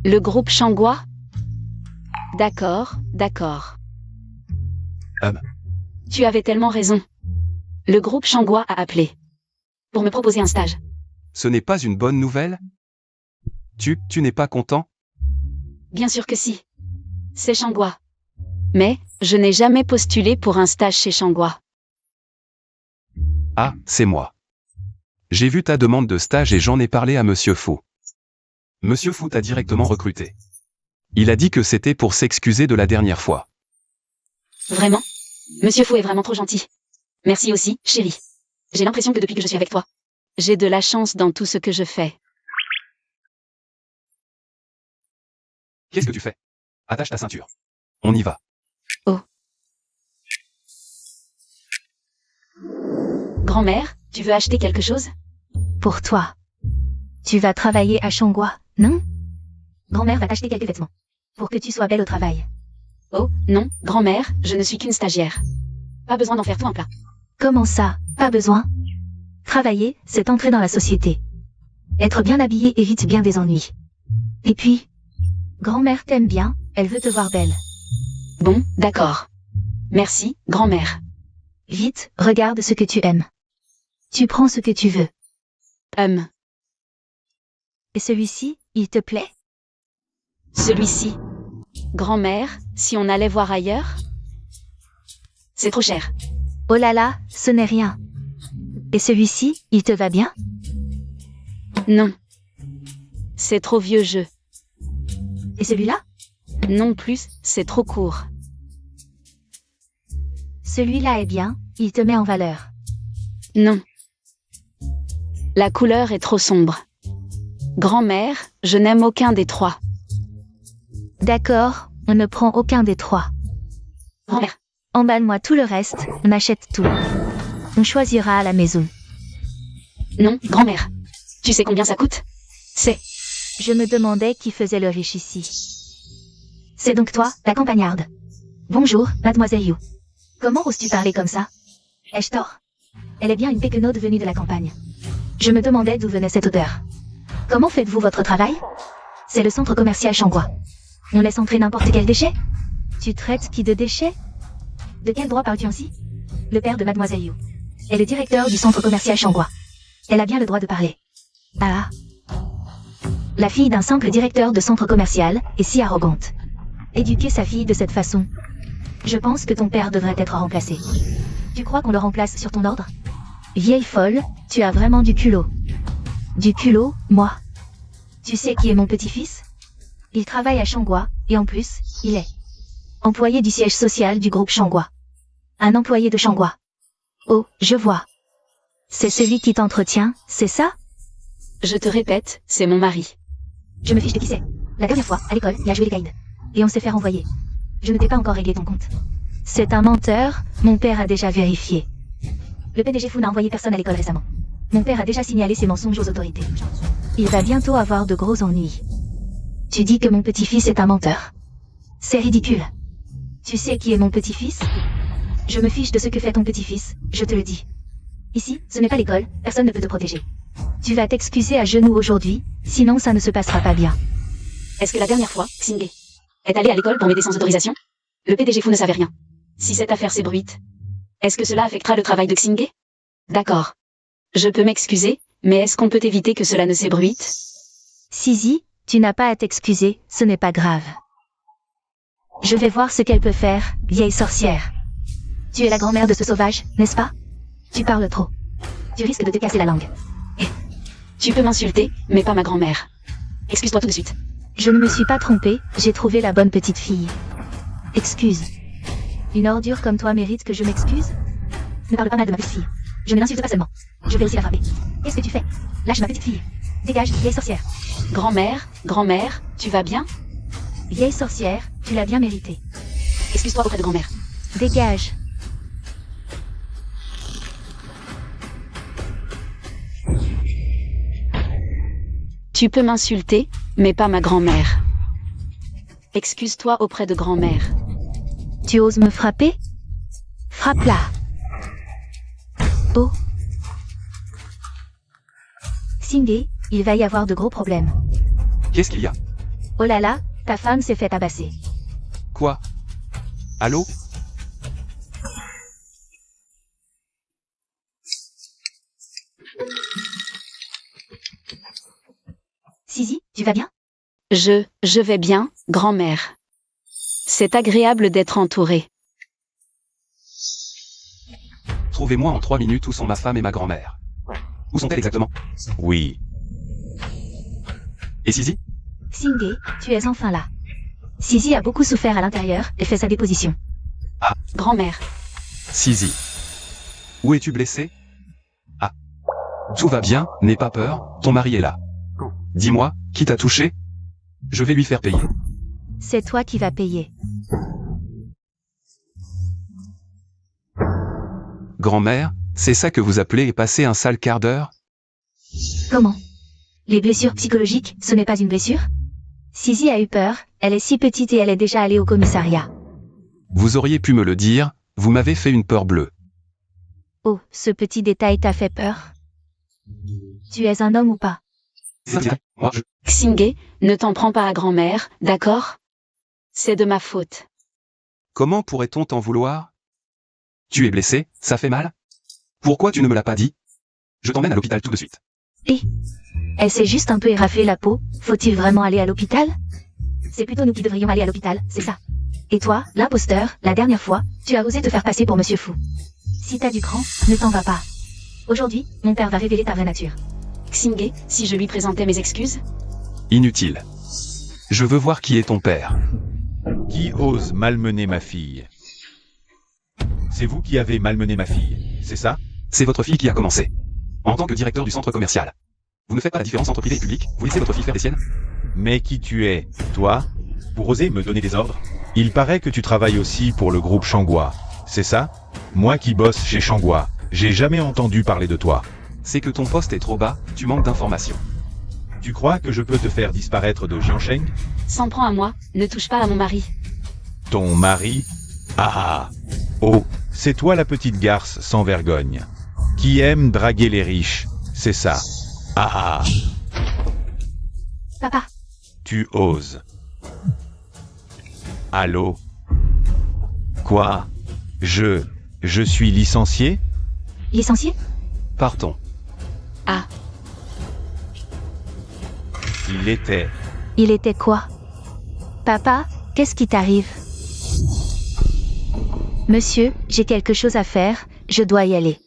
Le groupe Shenghua? D'accord, d'accord. Tu avais tellement raison. Le groupe Shenghua a appelé. Pour me proposer un stage. Ce n'est pas une bonne nouvelle? Tu n'es pas content? Bien sûr que si. C'est Shenghua. Mais, je n'ai jamais postulé pour un stage chez Shenghua. Ah, c'est moi. J'ai vu ta demande de stage et j'en ai parlé à Monsieur Fu. Monsieur Fu t'a directement recruté. Il a dit que c'était pour s'excuser de la dernière fois. Vraiment? Monsieur Fu est vraiment trop gentil. Merci aussi, chérie. J'ai l'impression que depuis que je suis avec toi, j'ai de la chance dans tout ce que je fais. Qu'est-ce que tu fais? Attache ta ceinture. On y va. Oh. Grand-mère, tu veux acheter quelque chose? Pour toi. Tu vas travailler à Shenghua, non? Grand-mère va t'acheter quelques vêtements. Pour que tu sois belle au travail. Oh, non, grand-mère, je ne suis qu'une stagiaire. Pas besoin d'en faire tout un plat. Comment ça? Pas besoin? Travailler, c'est entrer dans la société. Être bien habillé évite bien des ennuis. Et puis, grand-mère t'aime bien, elle veut te voir belle. Bon, d'accord. Merci, grand-mère. Vite, regarde ce que tu aimes. Tu prends ce que tu veux. Et celui-ci, il te plaît? Celui-ci. Grand-mère, si on allait voir ailleurs? C'est trop cher. Oh là là, ce n'est rien. Et celui-ci, il te va bien? Non. C'est trop vieux jeu. Et celui-là? Non plus, c'est trop court. Celui-là est bien, il te met en valeur. Non. La couleur est trop sombre. Grand-mère, je n'aime aucun des trois. D'accord, on ne prend aucun des trois. Grand-mère. Emballe-moi tout le reste, on achète tout. On choisira à la maison. Non, grand-mère. Tu sais combien ça coûte? C'est... Je me demandais qui faisait le riche ici. C'est donc toi, la campagnarde. Bonjour, mademoiselle You. Comment oses-tu parler comme ça? Ai-je tort? Elle est bien une péquenaude venue de la campagne. Je me demandais d'où venait cette odeur. Comment faites-vous votre travail? C'est le centre commercial Shangua. On laisse entrer n'importe quel déchet? Tu traites qui de déchets? De quel droit parles-tu ainsi? Le père de mademoiselle You est le directeur du centre commercial Shangua. Elle a bien le droit de parler. Ah. La fille d'un simple directeur de centre commercial est si arrogante. Éduquer sa fille de cette façon. Je pense que ton père devrait être remplacé. Tu crois qu'on le remplace sur ton ordre? Vieille folle, tu as vraiment du culot. Du culot, moi. Tu sais qui est mon petit-fils? Il travaille à Shangua, et en plus, il est employé du siège social du groupe Shangua. Un employé de Shangua. Oh, je vois. C'est celui qui t'entretient, c'est ça? Je te répète, c'est mon mari. Je me fiche de qui c'est. La dernière fois, à l'école, il a joué les guides. Et on s'est fait renvoyer. Je ne t'ai pas encore réglé ton compte. C'est un menteur, mon père a déjà vérifié. Le PDG Fu n'a envoyé personne à l'école récemment. Mon père a déjà signalé ses mensonges aux autorités. Il va bientôt avoir de gros ennuis. Tu dis que mon petit-fils est un menteur. C'est ridicule. Tu sais qui est mon petit-fils? Je me fiche de ce que fait ton petit-fils, je te le dis. Ici, ce n'est pas l'école, personne ne peut te protéger. Tu vas t'excuser à genoux aujourd'hui, sinon ça ne se passera pas bien. Est-ce que la dernière fois, Xingé est allé à l'école pour m'aider sans autorisation? Le PDG Fu ne savait rien. Si cette affaire s'ébruite, est-ce que cela affectera le travail de Xingé? D'accord. Je peux m'excuser, mais est-ce qu'on peut éviter que cela ne s'ébruite? Sizi, tu n'as pas à t'excuser, ce n'est pas grave. Je vais voir ce qu'elle peut faire, vieille sorcière. Tu es la grand-mère de ce sauvage, n'est-ce pas? Tu parles trop. Tu risques de te casser la langue. Tu peux m'insulter, mais pas ma grand-mère. Excuse-toi tout de suite. Je ne me suis pas trompée, j'ai trouvé la bonne petite fille. Excuse. Une ordure comme toi mérite que je m'excuse? Ne parle pas mal de ma petite fille. Je ne l'insulte pas seulement. Je vais aussi la frapper. Qu'est-ce que tu fais? Lâche ma petite fille. Dégage, vieille sorcière. Grand-mère, tu vas bien? Vieille sorcière, tu l'as bien mérité. Excuse-toi auprès de grand-mère. Dégage. Tu peux m'insulter, mais pas ma grand-mère. Excuse-toi auprès de grand-mère. Tu oses me frapper? Frappe-la. Oh. Xingé, il va y avoir de gros problèmes. Qu'est-ce qu'il y a? Oh là là, ta femme s'est fait tabasser. Quoi? Allô? Sizi, tu vas bien? Je vais bien, grand-mère. C'est agréable d'être entourée. Trouvez-moi en 3 minutes où sont ma femme et ma grand-mère. Où sont-elles exactement? Oui. Et Sizi? Xingé, tu es enfin là. Sizi a beaucoup souffert à l'intérieur et fait sa déposition. Grand-mère. Sizi. Où es-tu blessé? Ah. Tout va bien, n'aie pas peur, ton mari est là. Dis-moi, qui t'a touché? Je vais lui faire payer. C'est toi qui vas payer. Grand-mère, c'est ça que vous appelez passer un sale quart d'heure? Comment? Les blessures psychologiques, ce n'est pas une blessure? Sisi a eu peur, elle est si petite et elle est déjà allée au commissariat. Vous auriez pu me le dire, vous m'avez fait une peur bleue. Oh, ce petit détail t'a fait peur? Tu es un homme ou pas? Moi, je... Xingé, ne t'en prends pas à grand-mère, d'accord? C'est de ma faute. Comment pourrait-on t'en vouloir? Tu es blessé, ça fait mal? Pourquoi tu ne me l'as pas dit? Je t'emmène à l'hôpital tout de suite. Elle s'est juste un peu éraflé la peau, faut-il vraiment aller à l'hôpital? C'est plutôt nous qui devrions aller à l'hôpital, c'est ça. Et toi, l'imposteur, la dernière fois, tu as osé te faire passer pour Monsieur Fou. Si t'as du cran, ne t'en va pas. Aujourd'hui, mon père va révéler ta vraie nature. Xingé, si je lui présentais mes excuses? Inutile. Je veux voir qui est ton père. Qui ose malmener ma fille? C'est vous qui avez malmené ma fille, c'est ça? C'est votre fille qui a commencé. En tant que directeur du centre commercial. Vous ne faites pas la différence entre privé et public, vous laissez votre fille faire des siennes? Mais qui tu es, toi? Pour oser me donner des ordres? Il paraît que tu travailles aussi pour le groupe Shangua, c'est ça? Moi qui bosse chez Shangua, j'ai jamais entendu parler de toi. C'est que ton poste est trop bas, tu manques d'informations. Tu crois que je peux te faire disparaître de Jiansheng? S'en prends à moi, ne touche pas à mon mari. Ton mari? Ah! Oh, c'est toi la petite garce sans vergogne. Qui aime draguer les riches, c'est ça. Ah! Papa, Tu oses. Allô? Quoi? Je suis licencié? licencié? Partons. Ah, Il était. Il était quoi? Papa, qu'est-ce qui t'arrive? Monsieur, j'ai quelque chose à faire, je dois y aller.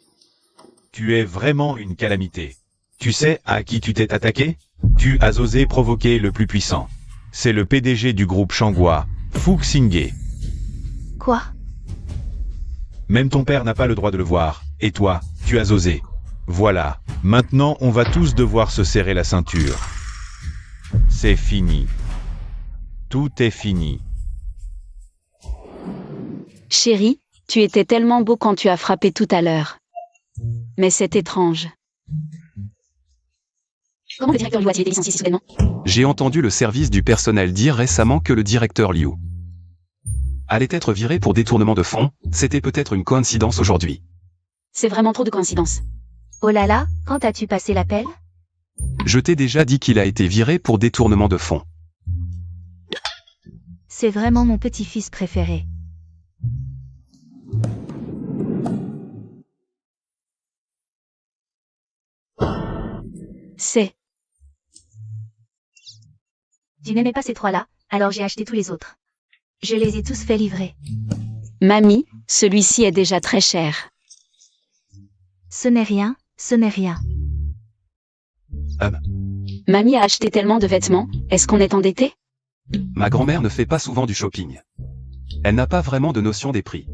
Tu es vraiment une calamité. Tu sais à qui tu t'es attaqué? Tu as osé provoquer le plus puissant. C'est le PDG du groupe Shangua, Fu Xingé. Quoi? Même ton père n'a pas le droit de le voir. Et toi, tu as osé. Voilà, maintenant on va tous devoir se serrer la ceinture. C'est fini. Tout est fini. chérie, tu étais tellement beau quand tu as frappé tout à l'heure. Mais c'est étrange. Comment le directeur Liu a-t-il été licencié si soudainement? J'ai entendu le service du personnel dire récemment que le directeur Liu allait être viré pour détournement de fonds, c'était peut-être une coïncidence aujourd'hui. C'est vraiment trop de coïncidences. Oh là là, quand as-tu passé l'appel? Je t'ai déjà dit qu'il a été viré pour détournement de fonds. C'est vraiment mon petit-fils préféré. C'est... Tu n'aimais pas ces trois-là, alors j'ai acheté tous les autres. Je les ai tous fait livrer. Mamie, celui-ci est déjà très cher. Ce n'est rien, ce n'est rien. Mamie a acheté tellement de vêtements, est-ce qu'on est endetté? Ma grand-mère ne fait pas souvent du shopping. Elle n'a pas vraiment de notion des prix.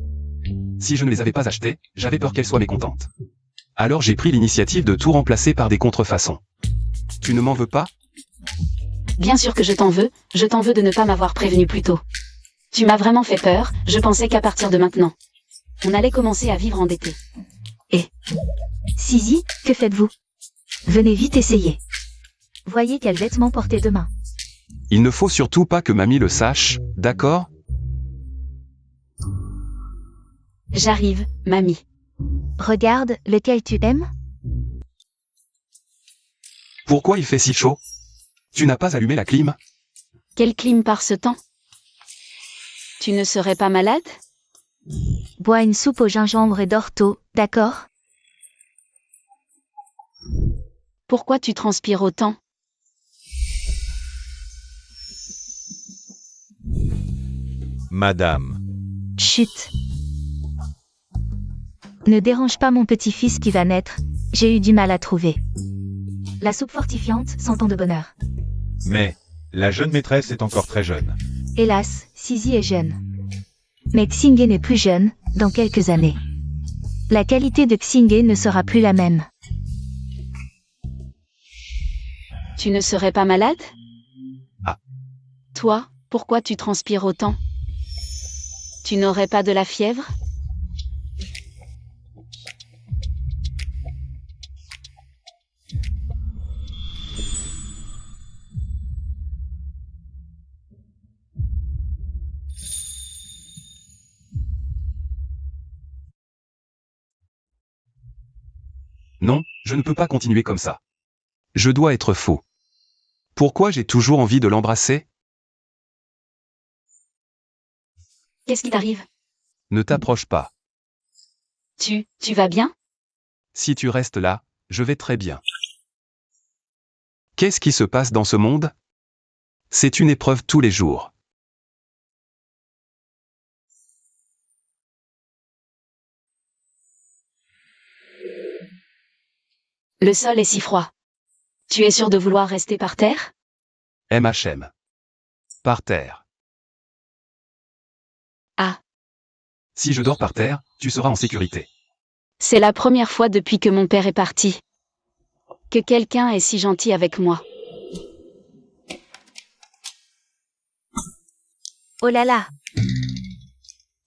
Si je ne les avais pas achetés, j'avais peur qu'elle soit mécontente. Alors j'ai pris l'initiative de tout remplacer par des contrefaçons. Tu ne m'en veux pas? Bien sûr que je t'en veux de ne pas m'avoir prévenu plus tôt. Tu m'as vraiment fait peur, je pensais qu'à partir de maintenant, on allait commencer à vivre endetté. Sisi, que faites-vous? Venez vite essayer. Voyez quels vêtements porter demain. Il ne faut surtout pas que mamie le sache, d'accord? J'arrive, mamie. Regarde, lequel tu aimes? Pourquoi il fait si chaud? Tu n'as pas allumé la clim? Quelle clim par ce temps? Tu ne serais pas malade? Bois une soupe au gingembre et dors tôt, d'accord? Pourquoi tu transpires autant? Madame. Chut. Ne dérange pas mon petit-fils qui va naître, j'ai eu du mal à trouver. La soupe fortifiante, 100 ans de bonheur. Mais, la jeune maîtresse est encore très jeune. Hélas, Sisi est jeune. Mais Xingé n'est plus jeune, dans quelques années. La qualité de Xingé ne sera plus la même. Tu ne serais pas malade? Ah. Toi, pourquoi tu transpires autant? Tu n'aurais pas de la fièvre? Je ne peux pas continuer comme ça. Je dois être faux. Pourquoi j'ai toujours envie de l'embrasser? Qu'est-ce qui t'arrive? Ne t'approche pas. Tu vas bien? Si tu restes là, je vais très bien. Qu'est-ce qui se passe dans ce monde? C'est une épreuve tous les jours. Le sol est si froid. Tu es sûr de vouloir rester par terre? MHM. Par terre. Ah, Si je dors par terre, tu seras en sécurité. c'est la première fois depuis que mon père est parti que quelqu'un est si gentil avec moi. Oh là là.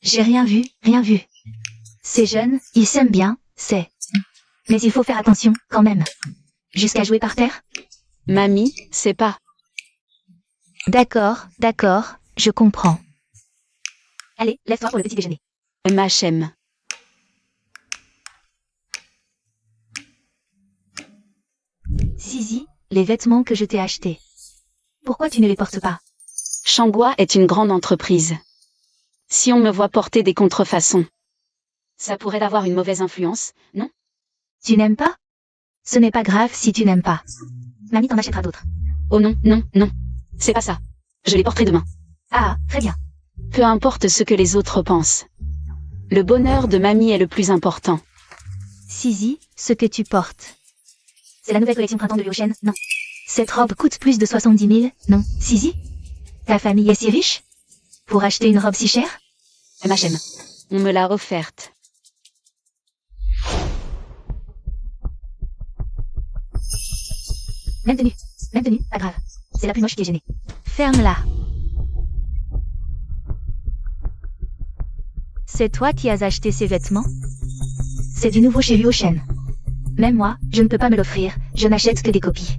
J'ai rien vu, rien vu. Ces jeunes, ils s'aiment bien, c'est. Mais il faut faire attention, quand même. Jusqu'à jouer par terre? Mamie, c'est pas. D'accord, je comprends. Allez, lève-toi pour le petit déjeuner. MHM. Zizi, les vêtements que je t'ai achetés. Pourquoi tu ne les portes pas? Shangwa est une grande entreprise. Si on me voit porter des contrefaçons, ça pourrait avoir une mauvaise influence, non? Tu n'aimes pas? Ce n'est pas grave si tu n'aimes pas. Mamie t'en achètera d'autres. Oh non, non, non. C'est pas ça. Je les porterai demain. Ah, très bien. Peu importe ce que les autres pensent. Le bonheur de mamie est le plus important. Zizi, ce que tu portes. C'est la nouvelle collection printemps de Liu-Shen, non. Cette robe coûte plus de 70 000, non. Zizi? Ta famille est si riche? Pour acheter une robe si chère? MHM. On me l'a offerte. Même tenue, pas grave. C'est la plus moche qui est gênée. Ferme-la. C'est toi qui as acheté ces vêtements? C'est du nouveau chez Liu-Shen. Même moi, je ne peux pas me l'offrir, je n'achète que des copies.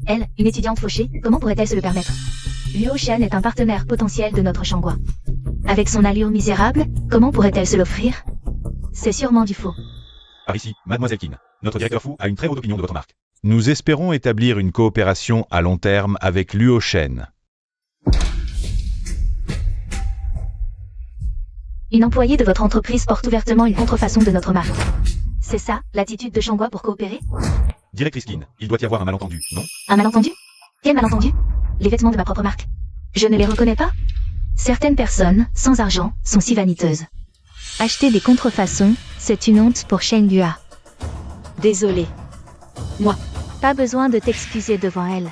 Elle, une étudiante fauchée, comment pourrait-elle se le permettre? Liu-Shen est un partenaire potentiel de notre Shangwa. Avec son allure misérable, comment pourrait-elle se l'offrir? C'est sûrement du faux. Par ici, Mademoiselle Kin. Notre directeur fou a une très haute opinion de votre marque. Nous espérons établir une coopération à long terme avec Liu-Shen. Une employée de votre entreprise porte ouvertement une contrefaçon de notre marque. C'est ça, l'attitude de Shangwa pour coopérer? Directrice Kin, il doit y avoir un malentendu, non? Un malentendu? Quel malentendu? Les vêtements de ma propre marque. Je ne les reconnais pas? Certaines personnes, sans argent, sont si vaniteuses. Acheter des contrefaçons, c'est une honte pour Shenghua. Désolée. Moi. Pas besoin de t'excuser devant elle.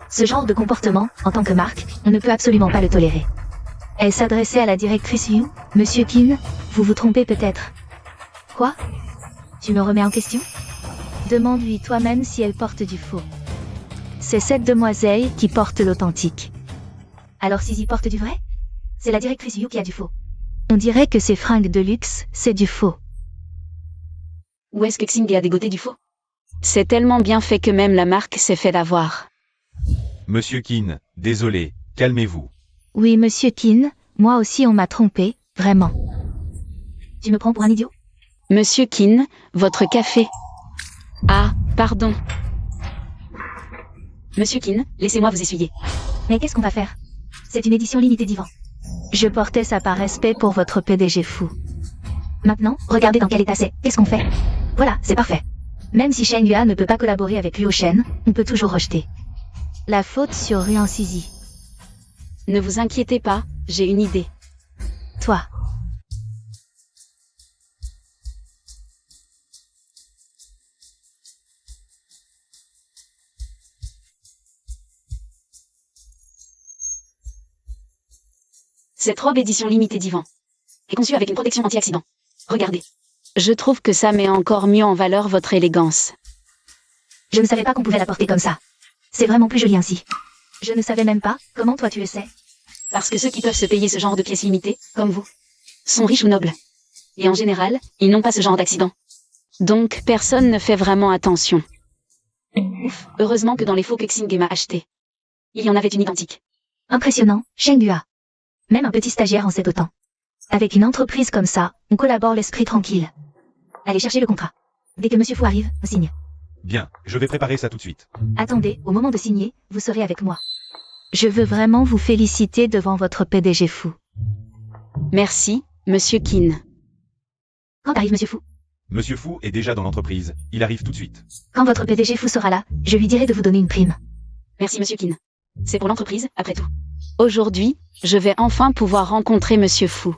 Ce genre de comportement, en tant que marque, on ne peut absolument pas le tolérer. Elle s'adressait à la directrice Yu. Monsieur Kin, vous vous trompez peut-être. Quoi? Tu me remets en question? Demande-lui toi-même si elle porte du faux. C'est cette demoiselle qui porte l'authentique. Alors Zizi porte du vrai? C'est la directrice Yu qui a du faux. On dirait que ces fringues de luxe, c'est du faux. Où est-ce que Xing a dégoté du faux? C'est tellement bien fait que même la marque s'est fait l'avoir. Monsieur Kin, désolé, calmez-vous. Oui, monsieur Kin, moi aussi on m'a trompé, vraiment. Tu me prends pour un idiot? Monsieur Kin, votre café. Ah, pardon. Monsieur Kin, laissez-moi vous essuyer. Mais qu'est-ce qu'on va faire? C'est une édition limitée d'Ivan. Je portais ça par respect pour votre PDG fou. Maintenant, regardez dans quel état c'est. Qu'est-ce qu'on fait? Voilà, c'est parfait. Même si Shenghua ne peut pas collaborer avec Liu-Shen, on peut toujours rejeter. La faute sur Ryan Zizi. Ne vous inquiétez pas, j'ai une idée. Toi. Cette robe édition limitée d'Ivan est conçue avec une protection anti-accident. Regardez. Je trouve que ça met encore mieux en valeur votre élégance. Je ne savais pas qu'on pouvait la porter comme ça. C'est vraiment plus joli ainsi. Je ne savais même pas, comment toi tu le sais? Parce que ceux qui peuvent se payer ce genre de pièces limitées, comme vous, sont riches ou nobles. Et en général, ils n'ont pas ce genre d'accident. Donc personne ne fait vraiment attention. Ouf, heureusement que dans les faux que Xing m'a acheté, il y en avait une identique. Impressionnant, Shenghua. Même un petit stagiaire en sait autant. Avec une entreprise comme ça, on collabore l'esprit tranquille. Allez chercher le contrat. Dès que Monsieur Fu arrive, on signe. Bien, je vais préparer ça tout de suite. Attendez, au moment de signer, vous serez avec moi. Je veux vraiment vous féliciter devant votre PDG fou. Merci, Monsieur Kin. Quand arrive Monsieur Fu? Monsieur Fu est déjà dans l'entreprise. Il arrive tout de suite. Quand votre PDG Fu sera là, je lui dirai de vous donner une prime. Merci, Monsieur Kin. C'est pour l'entreprise, après tout. Aujourd'hui, je vais enfin pouvoir rencontrer Monsieur Fu.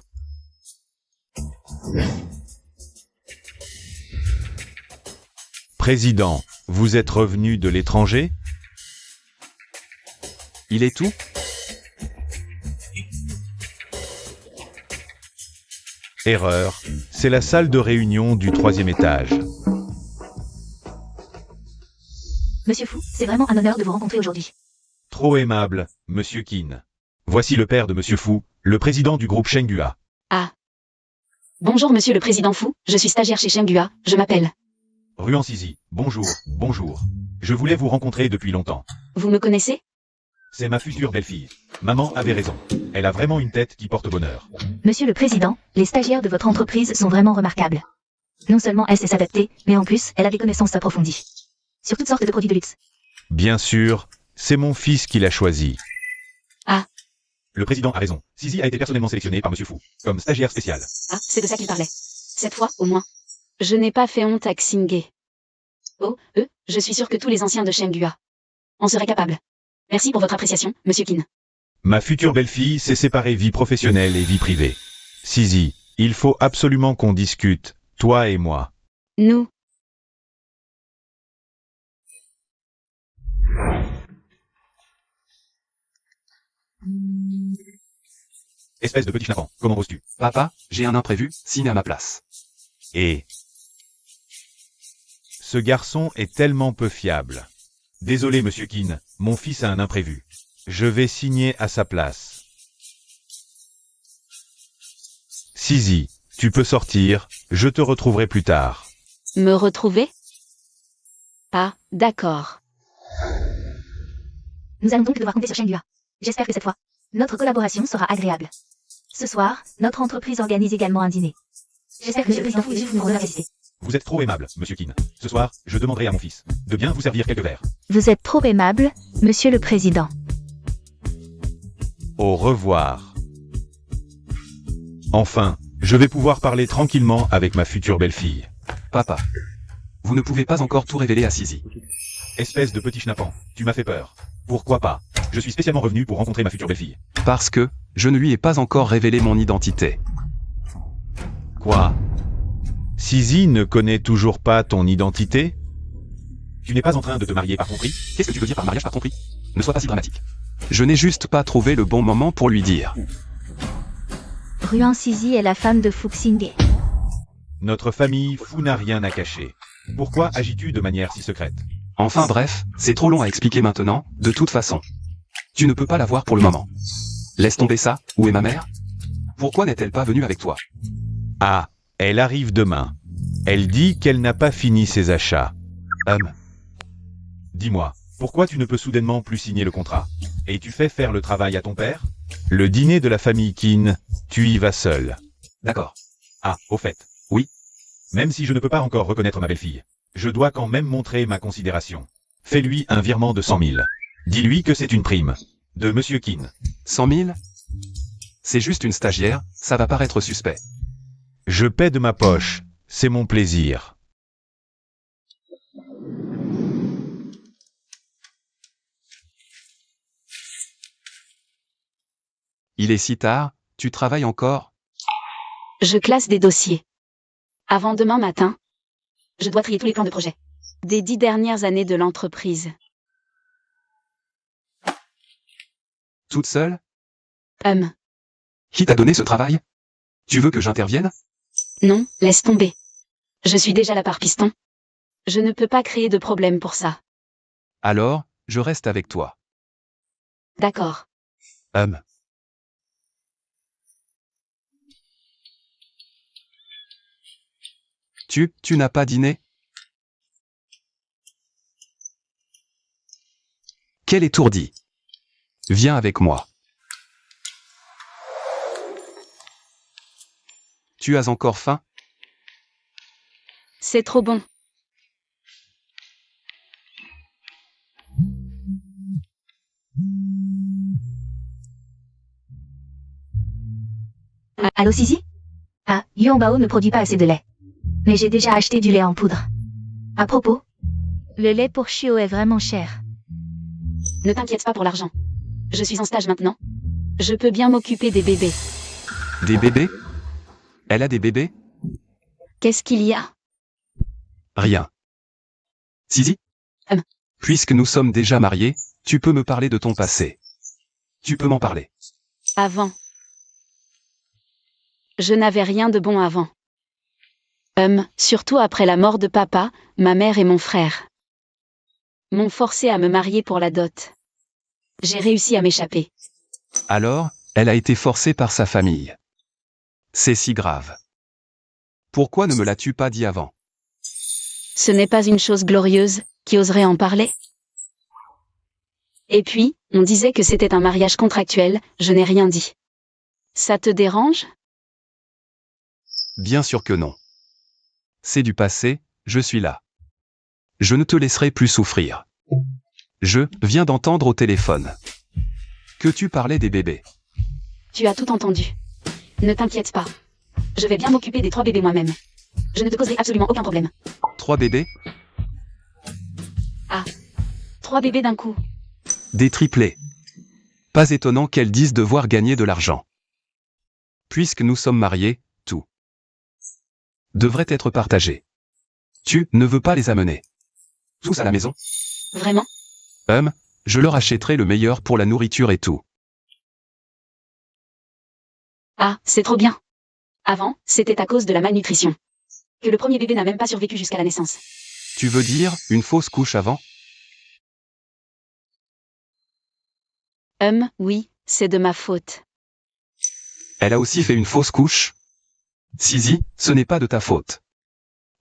Président, vous êtes revenu de l'étranger? Il est tout? Erreur. C'est la salle de réunion du 3e étage. Monsieur Fu, c'est vraiment un honneur de vous rencontrer aujourd'hui. Trop aimable, Monsieur Qin. Voici le père de Monsieur Fu, le président du groupe Shenghua. Ah. Bonjour, Monsieur le Président Fu. Je suis stagiaire chez Shenghua. Je m'appelle. Ruan Sisi, bonjour, bonjour. Je voulais vous rencontrer depuis longtemps. Vous me connaissez? C'est ma future belle-fille. Maman avait raison. Elle a vraiment une tête qui porte bonheur. Monsieur le Président, les stagiaires de votre entreprise sont vraiment remarquables. Non seulement elle sait s'adapter, mais en plus, elle a des connaissances approfondies. Sur toutes sortes de produits de luxe. Bien sûr, c'est mon fils qui l'a choisi. Ah. Le président a raison. Sisi a été personnellement sélectionné par Monsieur Fu, comme stagiaire spécial. Ah, c'est de ça qu'il parlait. Cette fois, au moins. Je n'ai pas fait honte à Xingé. Oh, je suis sûr que tous les anciens de Shenghua en seraient capables. Merci pour votre appréciation, Monsieur Qin. Ma future belle-fille sait séparer vie professionnelle et vie privée. Sisi, il faut absolument qu'on discute, toi et moi. Nous. Espèce de petit schnappant, comment oses-tu? Papa, j'ai un imprévu, signe à ma place. Et... Ce garçon est tellement peu fiable. Désolé, Monsieur Qin, mon fils a un imprévu. Je vais signer à sa place. Sisi, tu peux sortir, je te retrouverai plus tard. Me retrouver? Ah, d'accord. Nous allons donc devoir compter sur Shenghua. J'espère que cette fois, notre collaboration sera agréable. Ce soir, notre entreprise organise également un dîner. J'espère que Monsieur le Président Fu et vous pourront assister. Vous êtes trop aimable, Monsieur Qin. Ce soir, je demanderai à mon fils de bien vous servir quelques verres. Vous êtes trop aimable, Monsieur le Président. Au revoir. Enfin, je vais pouvoir parler tranquillement avec ma future belle-fille. Papa. Vous ne pouvez pas encore tout révéler à Sisi. Espèce de petit schnappant, tu m'as fait peur. Pourquoi pas? Je suis spécialement revenu pour rencontrer ma future belle-fille. Parce que, je ne lui ai pas encore révélé mon identité. Quoi? Sisi ne connaît toujours pas ton identité? Tu n'es pas en train de te marier par tromperie? Qu'est-ce que tu veux dire par mariage par tromperie? Ne sois pas si dramatique. Je n'ai juste pas trouvé le bon moment pour lui dire. Ruan Sisi est la femme de Fu Xingé. Notre famille Fu n'a rien à cacher. Pourquoi agis-tu de manière si secrète? Enfin bref, c'est trop long à expliquer maintenant, de toute façon. Tu ne peux pas la voir pour le moment. Laisse tomber ça, où est ma mère? Pourquoi n'est-elle pas venue avec toi? Ah, elle arrive demain. Elle dit qu'elle n'a pas fini ses achats. Dis-moi, pourquoi tu ne peux soudainement plus signer le contrat? Et tu fais faire le travail à ton père? Le dîner de la famille Qin, tu y vas seul. D'accord. Ah, au fait. Oui. Même si je ne peux pas encore reconnaître ma belle-fille, je dois quand même montrer ma considération. Fais-lui un virement de 100 000. Dis-lui que c'est une prime. De Monsieur Qin. 100 000? C'est juste une stagiaire, ça va paraître suspect. Je paie de ma poche, c'est mon plaisir. Il est si tard, tu travailles encore? Je classe des dossiers. Avant demain matin, je dois trier tous les plans de projet des 10 dernières années de l'entreprise. Toute seule? Qui t'a donné ce travail? Tu veux que j'intervienne? Non, laisse tomber. Je suis déjà là par piston. Je ne peux pas créer de problème pour ça. Alors, je reste avec toi. D'accord. Tu n'as pas dîné? Quel étourdi! Viens avec moi. Tu as encore faim? C'est trop bon. Allô Sisi? Ah, Yuanbao ne produit pas assez de lait. Mais j'ai déjà acheté du lait en poudre. À propos, Le lait pour chiot est vraiment cher. Ne t'inquiète pas pour l'argent. Je suis en stage maintenant. Je peux bien m'occuper des bébés. Des bébés? Elle a des bébés? Qu'est-ce qu'il y a? Rien. Sisi? Puisque nous sommes déjà mariés, tu peux me parler de ton passé. Tu peux m'en parler. Avant. Je n'avais rien de bon avant. Surtout après la mort de papa, ma mère et mon frère. M'ont forcé à me marier pour la dot. J'ai réussi à m'échapper. Alors, elle a été forcée par sa famille. C'est si grave. Pourquoi ne me l'as-tu pas dit avant? Ce n'est pas une chose glorieuse, qui oserait en parler? Et puis, on disait que c'était un mariage contractuel, je n'ai rien dit. Ça te dérange? Bien sûr que non. C'est du passé, je suis là. Je ne te laisserai plus souffrir. Je viens d'entendre au téléphone que tu parlais des bébés. Tu as tout entendu. Ne t'inquiète pas. Je vais bien m'occuper des 3 bébés moi-même. Je ne te causerai absolument aucun problème. 3 bébés? 3 bébés d'un coup. Des triplés. Pas étonnant qu'elles disent devoir gagner de l'argent. Puisque nous sommes mariés, tout devrait être partagé. Tu ne veux pas les amener tous à la maison? Vraiment? Je leur achèterai le meilleur pour la nourriture et tout. Ah, c'est trop bien. Avant, c'était à cause de la malnutrition. Que le premier bébé n'a même pas survécu jusqu'à la naissance. Tu veux dire une fausse couche avant? Oui, c'est de ma faute. Elle a aussi fait une fausse couche? Sisi, ce n'est pas de ta faute.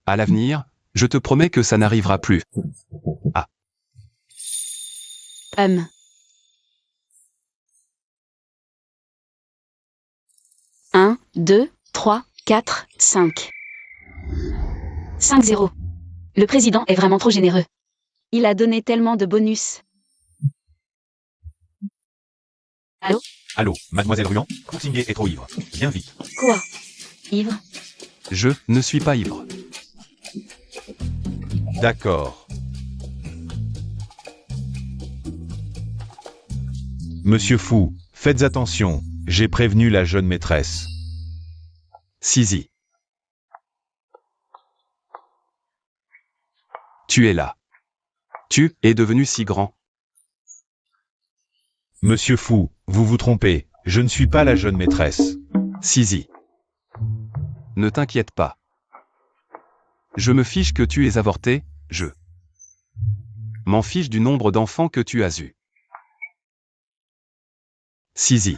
À l'avenir, je te promets que ça n'arrivera plus. 1, 2, 3, 4, 5. 5-0. Le président est vraiment trop généreux. Il a donné tellement de bonus. Allô, mademoiselle Ruan, Coursinger est trop ivre. Viens vite. Quoi? Ivre? Je ne suis pas ivre. D'accord. Monsieur Fou, faites attention, j'ai prévenu la jeune maîtresse. Sisi. Tu es là. Tu es devenu si grand. Monsieur Fou, vous vous trompez, je ne suis pas la jeune maîtresse. Sisi. Ne t'inquiète pas. Je me fiche que tu aies avorté, je m'en fiche du nombre d'enfants que tu as eus. Sisi.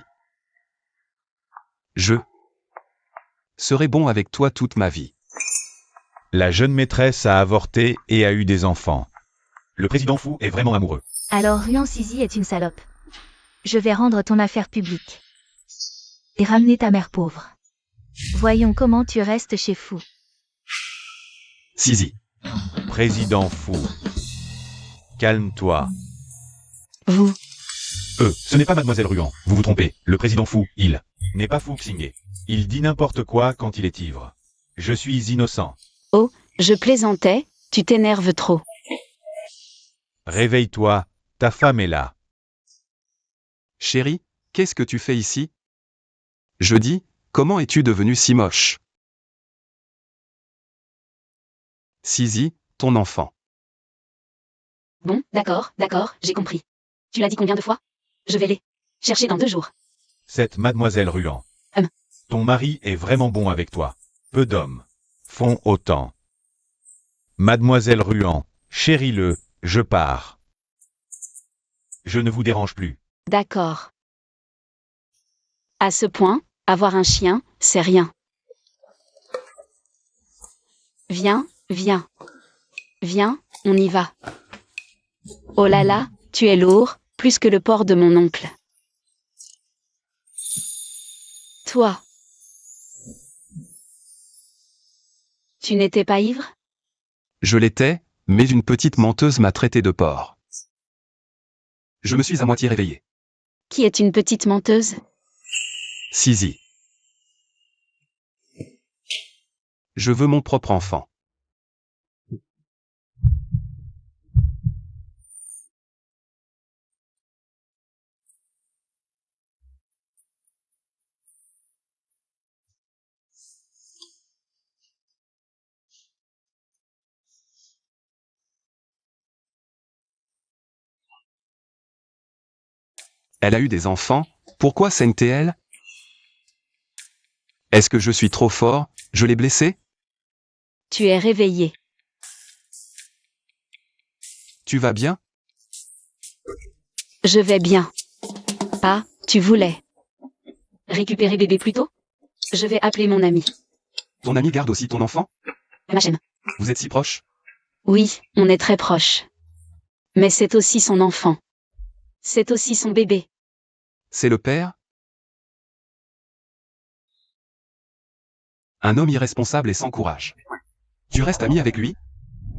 Je serai bon avec toi toute ma vie. La jeune maîtresse a avorté et a eu des enfants. Le président Fou est vraiment amoureux. Alors Ruan Sisi est une salope. Je vais rendre ton affaire publique. Et ramener ta mère pauvre. Voyons comment tu restes chez Fou. Sisi. Président Fou. Calme-toi. Vous. Ce n'est pas mademoiselle Ruan, vous vous trompez. Le président Fou, il n'est pas Fou Xingé. Il dit n'importe quoi quand il est ivre. Je suis innocent. Oh, je plaisantais, tu t'énerves trop. Réveille-toi, ta femme est là. Chérie, qu'est-ce que tu fais ici? Je dis, comment es-tu devenu si moche? Sisi, ton enfant. Bon, d'accord, j'ai compris. Tu l'as dit combien de fois? Je vais les chercher dans 2 jours. Cette mademoiselle Ruan. Ton mari est vraiment bon avec toi. Peu d'hommes font autant. Mademoiselle Ruan, chéris-le, je pars. Je ne vous dérange plus. D'accord. À ce point, avoir un chien, c'est rien. Viens, viens. Viens, on y va. Oh là là, tu es lourd, plus que le porc de mon oncle. Toi. Tu n'étais pas ivre? Je l'étais, mais une petite menteuse m'a traité de porc. Je me suis à moitié réveillé. Qui est une petite menteuse? Sisi. Je veux mon propre enfant. Elle a eu des enfants, pourquoi saigne-t-elle? Est-ce que je suis trop fort? Je l'ai blessée? Tu es réveillé. Tu vas bien? Je vais bien. Ah, tu voulais récupérer bébé plus tôt? Je vais appeler mon ami. Ton ami garde aussi ton enfant? MHM. Vous êtes si proches? Oui, on est très proches. Mais c'est aussi son enfant. C'est aussi son bébé. C'est le père? Un homme irresponsable et sans courage. Tu restes ami avec lui?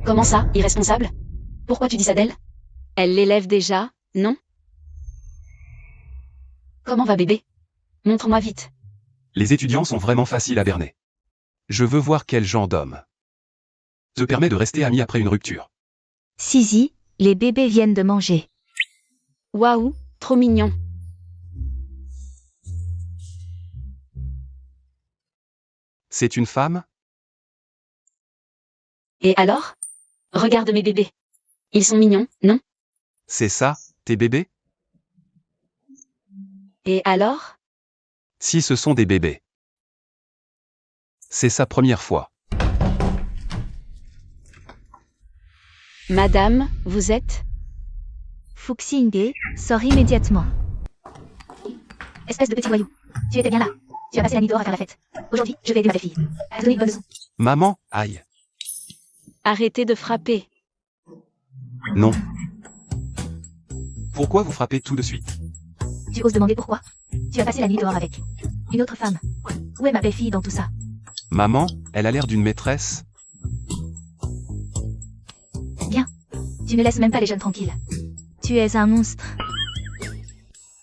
Comment ça, irresponsable? Pourquoi tu dis ça d'elle? Elle l'élève déjà, non? Comment va bébé? Montre-moi vite. Les étudiants sont vraiment faciles à berner. Je veux voir quel genre d'homme te permet de rester ami après une rupture. Sisi, les bébés viennent de manger. Waouh, trop mignon. C'est une femme? Et alors? Regarde mes bébés. Ils sont mignons, non? C'est ça, tes bébés? Et alors? Si ce sont des bébés. C'est sa première fois. Madame, vous êtes? Fuxingé, sors immédiatement. Espèce de petit voyou. Tu étais bien là. Tu as passé la nuit dehors à faire la fête. Aujourd'hui, je vais aider ma belle-fille. À te donner une bonne leçon. Maman, aïe. Arrêtez de frapper. Non. Pourquoi vous frappez tout de suite? Tu oses demander pourquoi? Tu as passé la nuit dehors avec une autre femme. Où est ma belle-fille dans tout ça? Maman, elle a l'air d'une maîtresse. Bien. Tu ne laisses même pas les jeunes tranquilles. Tu es un monstre.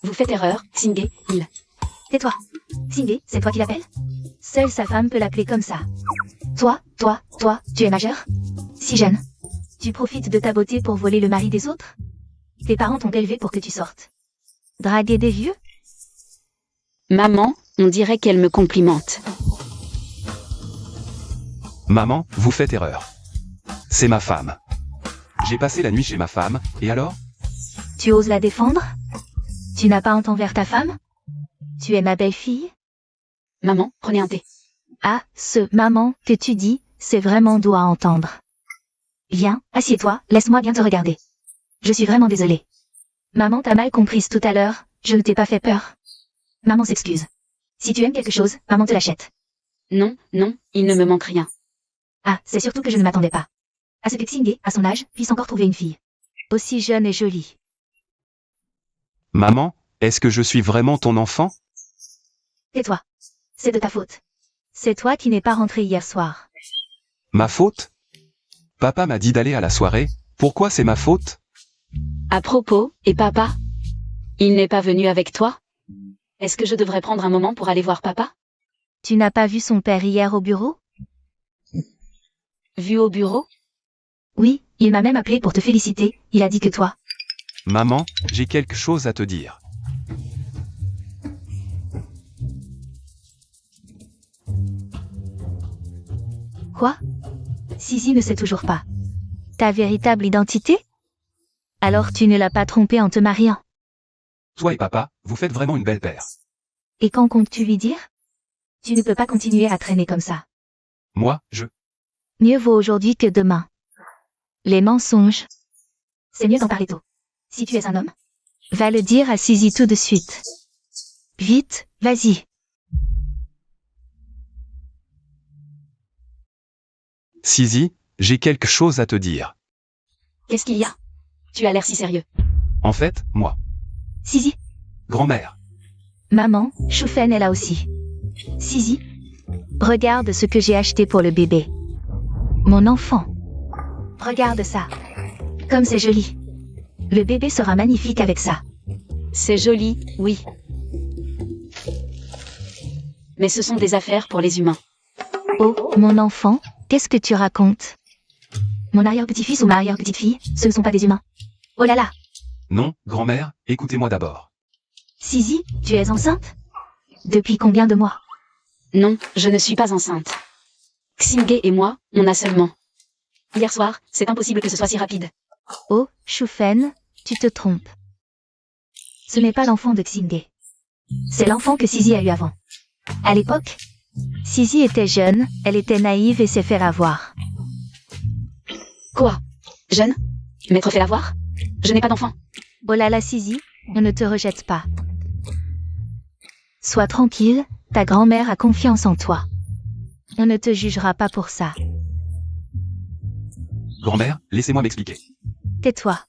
Vous faites erreur, Singé, il. Tais-toi. Singé, c'est toi qui l'appelles? Seule sa femme peut l'appeler comme ça. Toi, tu es majeur? Si jeune. Tu profites de ta beauté pour voler le mari des autres? Tes parents t'ont élevé pour que tu sortes. Draguer des vieux? Maman, on dirait qu'elle me complimente. Maman, vous faites erreur. C'est ma femme. J'ai passé la nuit chez ma femme, et alors? Tu oses la défendre? Tu n'as pas honte envers ta femme? Tu es ma belle-fille? Maman, prenez un thé. Ah, ce maman que tu dis, c'est vraiment doux à entendre. Viens, assieds-toi, laisse-moi bien te regarder. Je suis vraiment désolée. Maman t'a mal comprise tout à l'heure, je ne t'ai pas fait peur. Maman s'excuse. Si tu aimes quelque chose, maman te l'achète. Non, non, il ne me manque rien. Ah, c'est surtout que je ne m'attendais pas à ce que Xingé, à son âge, puisse encore trouver une fille. Aussi jeune et jolie. Maman, est-ce que je suis vraiment ton enfant? Tais-toi. C'est de ta faute. C'est toi qui n'es pas rentré hier soir. Ma faute? Papa m'a dit d'aller à la soirée, pourquoi c'est ma faute? À propos, et papa? Il n'est pas venu avec toi? Est-ce que je devrais prendre un moment pour aller voir papa? Tu n'as pas vu son père hier au bureau? Vu au bureau? Oui, il m'a même appelé pour te féliciter, il a dit que toi. Maman, j'ai quelque chose à te dire. Quoi? Sisi ne sait toujours pas. Ta véritable identité? Alors tu ne l'as pas trompé en te mariant. Toi et papa, vous faites vraiment une belle paire. Et quand comptes-tu lui dire? Tu ne peux pas continuer à traîner comme ça. Moi, Mieux vaut aujourd'hui que demain. Les mensonges. C'est mieux d'en parler tôt. Si tu es un homme. Va le dire à Sisi tout de suite. Vite, vas-y. Sisi, j'ai quelque chose à te dire. Qu'est-ce qu'il y a? Tu as l'air si sérieux. En fait, moi. Sisi. Grand-mère. Maman, Choufen est là aussi. Sisi. Regarde ce que j'ai acheté pour le bébé. Mon enfant. Regarde ça. Comme c'est joli. Le bébé sera magnifique avec ça. C'est joli, oui. Mais ce sont des affaires pour les humains. Oh, mon enfant, qu'est-ce que tu racontes? Mon arrière-petit-fils ou ma arrière-petite-fille, ce ne sont pas des humains. Oh là là! Non, grand-mère, écoutez-moi d'abord. Sisi, tu es enceinte? Depuis combien de mois? Non, je ne suis pas enceinte. Xingé et moi, on a seulement. Hier soir, c'est impossible que ce soit si rapide. Oh, Shufen, tu te trompes. Ce n'est pas l'enfant de Xingé. C'est l'enfant que Sisi a eu avant. À l'époque, Sisi était jeune, elle était naïve et s'est fait avoir. Quoi? Jeune? M'être fait l'avoir? Je n'ai pas d'enfant. Oh là là Sisi, on ne te rejette pas. Sois tranquille, ta grand-mère a confiance en toi. On ne te jugera pas pour ça. Grand-mère, laissez-moi m'expliquer. Tais-toi.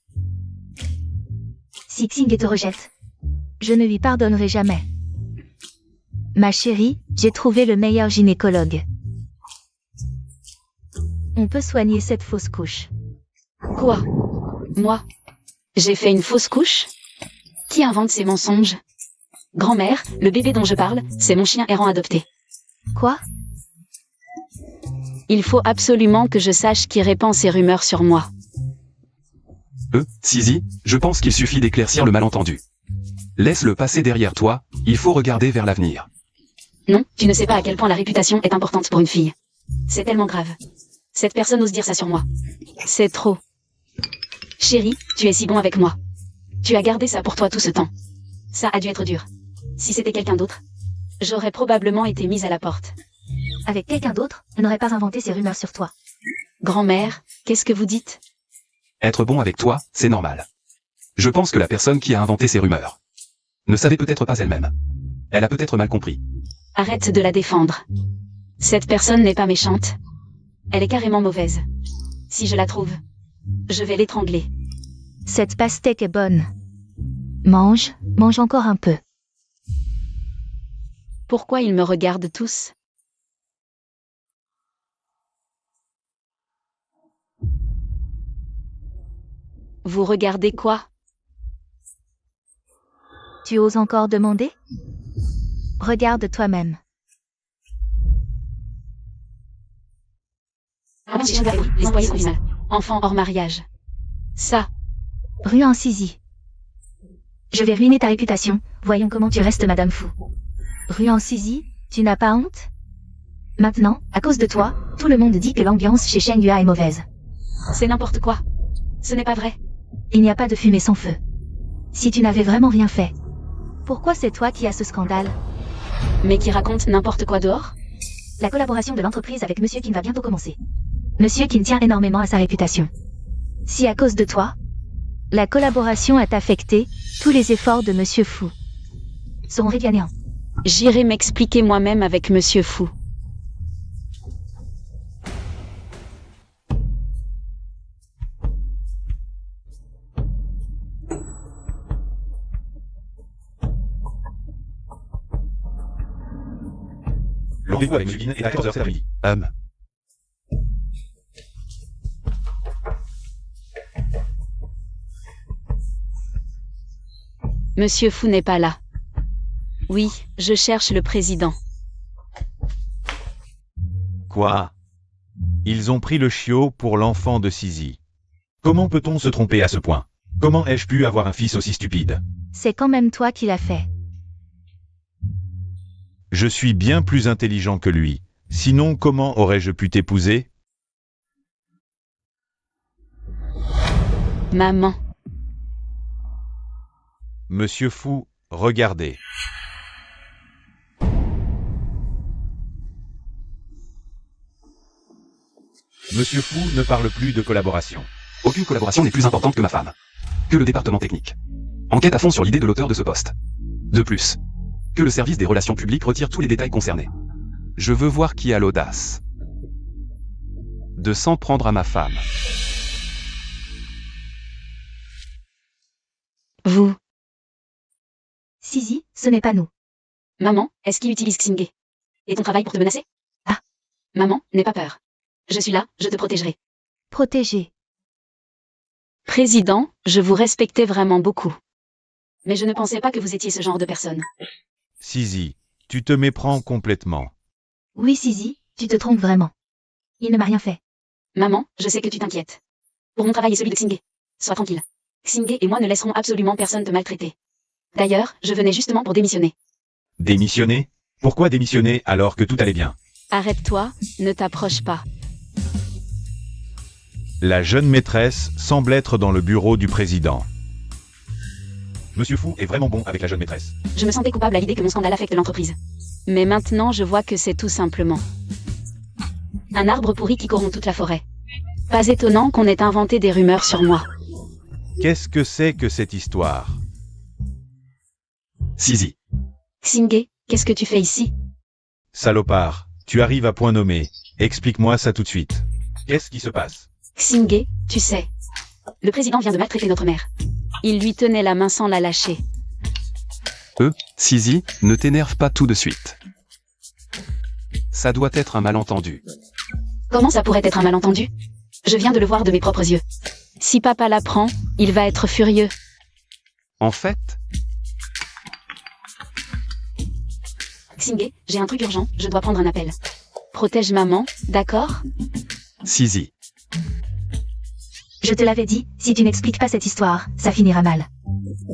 Si Xingé te rejette, je ne lui pardonnerai jamais. Ma chérie, j'ai trouvé le meilleur gynécologue. On peut soigner cette fausse couche. Quoi? Moi? J'ai fait une fausse couche? Qui invente ces mensonges? Grand-mère, le bébé dont je parle, c'est mon chien errant adopté. Quoi? Il faut absolument que je sache qui répand ces rumeurs sur moi. Sisi, je pense qu'il suffit d'éclaircir le malentendu. Laisse-le passer derrière toi, il faut regarder vers l'avenir. Non, tu ne sais pas à quel point la réputation est importante pour une fille. C'est tellement grave. Cette personne ose dire ça sur moi. C'est trop. Chérie, tu es si bon avec moi. Tu as gardé ça pour toi tout ce temps. Ça a dû être dur. Si c'était quelqu'un d'autre, j'aurais probablement été mise à la porte. Avec quelqu'un d'autre, je n'aurais pas inventé ces rumeurs sur toi. Grand-mère, qu'est-ce que vous dites? Être bon avec toi, c'est normal. Je pense que la personne qui a inventé ces rumeurs ne savait peut-être pas elle-même. Elle a peut-être mal compris. Arrête de la défendre. Cette personne n'est pas méchante. Elle est carrément mauvaise. Si je la trouve, je vais l'étrangler. Cette pastèque est bonne. Mange, mange encore un peu. Pourquoi ils me regardent tous? Vous regardez quoi? Tu oses encore demander? Regarde toi-même. Les employés professionnels. Enfants hors mariage. Ça. Ruan Sisi. Je vais ruiner ta réputation, voyons comment tu restes Madame Fou. Ruan Sisi, tu n'as pas honte? Maintenant, à cause de toi, tout le monde dit que l'ambiance chez Shen Yua est mauvaise. C'est n'importe quoi. Ce n'est pas vrai. Il n'y a pas de fumée sans feu. Si tu n'avais vraiment rien fait. Pourquoi c'est toi qui as ce scandale? Mais qui raconte n'importe quoi dehors? La collaboration de l'entreprise avec Monsieur Kin va bientôt commencer. Monsieur Kin tient énormément à sa réputation. Si à cause de toi, la collaboration a affecté, tous les efforts de Monsieur Fou seront réduits à néant. J'irai m'expliquer moi-même avec Monsieur Fou. Le rendez-vous avec M. Guin est à 14h cet après-midi. Monsieur Fou n'est pas là. Oui, je cherche le président. Quoi? Ils ont pris le chiot pour l'enfant de Sisi. Comment peut-on se tromper à ce point? Comment ai-je pu avoir un fils aussi stupide? C'est quand même toi qui l'as fait. Je suis bien plus intelligent que lui. Sinon, comment aurais-je pu t'épouser? Maman. Monsieur Fou, regardez. Monsieur Fou ne parle plus de collaboration. Aucune collaboration n'est plus importante que ma femme. Que le département technique enquête à fond sur l'idée de l'auteur de ce poste. De plus, que le service des relations publiques retire tous les détails concernés. Je veux voir qui a l'audace de s'en prendre à ma femme. Vous. Sisi, ce n'est pas nous. Maman, est-ce qu'il utilise Xingé? Et ton travail pour te menacer? Ah. Maman, n'aie pas peur. Je suis là, je te protégerai. Protégé. Président, je vous respectais vraiment beaucoup. Mais je ne pensais pas que vous étiez ce genre de personne. Sisi, tu te méprends complètement. Oui Sisi, Tu te trompes vraiment. Il ne m'a rien fait. Maman, je sais que tu t'inquiètes. Pour mon travail et celui de Xingé. Sois tranquille. Xingé et moi ne laisserons absolument personne te maltraiter. D'ailleurs, je venais justement pour démissionner. Démissionner? Pourquoi démissionner alors que tout allait bien? Arrête-toi, ne t'approche pas. La jeune maîtresse semble être dans le bureau du président. Monsieur Fu est vraiment bon avec la jeune maîtresse. Je me sentais coupable à l'idée que mon scandale affecte l'entreprise. Mais maintenant, je vois que c'est tout simplement un arbre pourri qui corrompt toute la forêt. Pas étonnant qu'on ait inventé des rumeurs sur moi. Qu'est-ce que c'est que cette histoire? Sizi. Xingé, qu'est-ce que tu fais ici? Salopard, tu arrives à point nommé. Explique-moi ça tout de suite. Qu'est-ce qui se passe? Xingé, tu sais. Le président vient de maltraiter notre mère. Il lui tenait la main sans la lâcher. Sizi, ne t'énerve pas tout de suite. Ça doit être un malentendu. Comment ça pourrait être un malentendu? Je viens de le voir de mes propres yeux. Si papa l'apprend, il va être furieux. En fait, Xingé, j'ai un truc urgent, je dois prendre un appel. Protège maman, d'accord? Sizi. Je te l'avais dit, si tu n'expliques pas cette histoire, ça finira mal.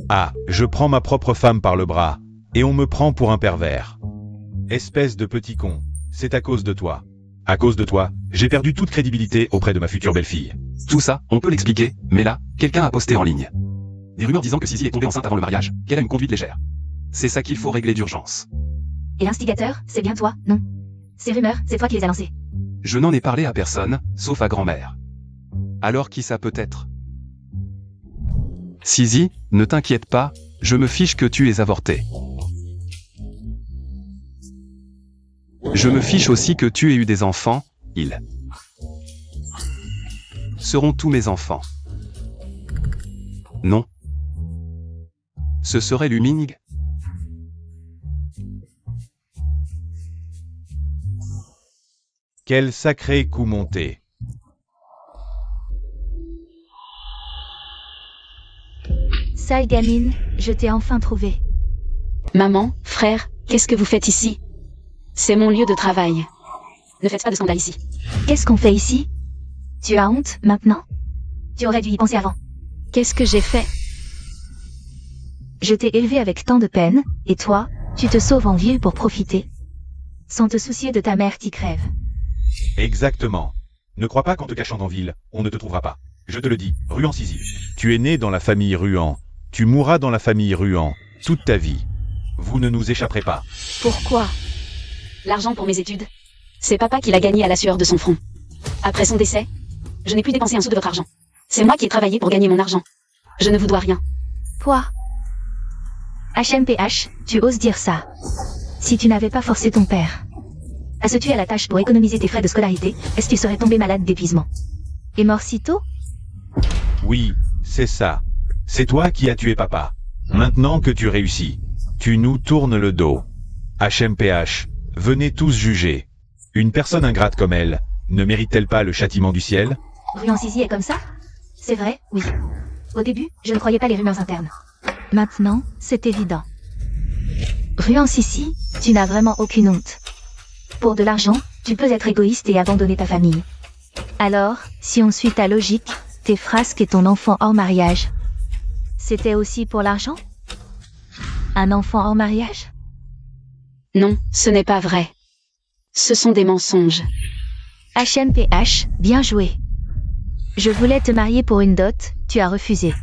Ah, je prends ma propre femme par le bras, et on me prend pour un pervers. Espèce de petit con, c'est à cause de toi. À cause de toi, j'ai perdu toute crédibilité auprès de ma future belle-fille. Tout ça, on peut l'expliquer, mais là, quelqu'un a posté en ligne des rumeurs disant que Sizi est tombée enceinte avant le mariage, qu'elle a une conduite légère. C'est ça qu'il faut régler d'urgence. Et l'instigateur, c'est bien toi, non? Ces rumeurs, c'est toi qui les as lancées. Je n'en ai parlé à personne, sauf à grand-mère. Alors qui ça peut être? Sizi, ne t'inquiète pas, je me fiche que tu aies avorté. Je me fiche aussi que tu aies eu des enfants, ils seront tous mes enfants. Non. Ce serait Luming. Quel sacré coup monté. Sale gamine, je t'ai enfin trouvé. Maman, frère, qu'est-ce que vous faites ici? C'est mon lieu de travail. Ne faites pas de scandale ici. Qu'est-ce qu'on fait ici? Tu as honte, maintenant? Tu aurais dû y penser avant. Qu'est-ce que j'ai fait? Je t'ai élevé avec tant de peine, et toi, tu te sauves en ville pour profiter. Sans te soucier de ta mère qui crève. Exactement. Ne crois pas qu'en te cachant en ville, on ne te trouvera pas. Je te le dis, Ruan Sizi. Tu es né dans la famille Ruan. Tu mourras dans la famille Ruan, toute ta vie. Vous ne nous échapperez pas. Pourquoi? L'argent pour mes études. C'est papa qui l'a gagné à la sueur de son front. Après son décès, je n'ai plus dépensé un sou de votre argent. C'est moi qui ai travaillé pour gagner mon argent. Je ne vous dois rien. Quoi? HMPH, tu oses dire ça? Si tu n'avais pas forcé ton père à se tuer à la tâche pour économiser tes frais de scolarité, est-ce que tu serais tombé malade d'épuisement? Et mort si tôt? Oui, c'est ça. C'est toi qui as tué papa. Maintenant que tu réussis, tu nous tournes le dos. HMPH, venez tous juger. Une personne ingrate comme elle, ne mérite-t-elle pas le châtiment du ciel? Ruan Sizi est comme ça? C'est vrai, oui. Au début, je ne croyais pas les rumeurs internes. Maintenant, c'est évident. Ruan Sizi, tu n'as vraiment aucune honte. Pour de l'argent, tu peux être égoïste et abandonner ta famille. Alors, si on suit ta logique, tes frasques et ton enfant hors mariage, c'était aussi pour l'argent? Un enfant hors mariage? Non, ce n'est pas vrai. Ce sont des mensonges. HMPH, bien joué. Je voulais te marier pour une dot, tu as refusé.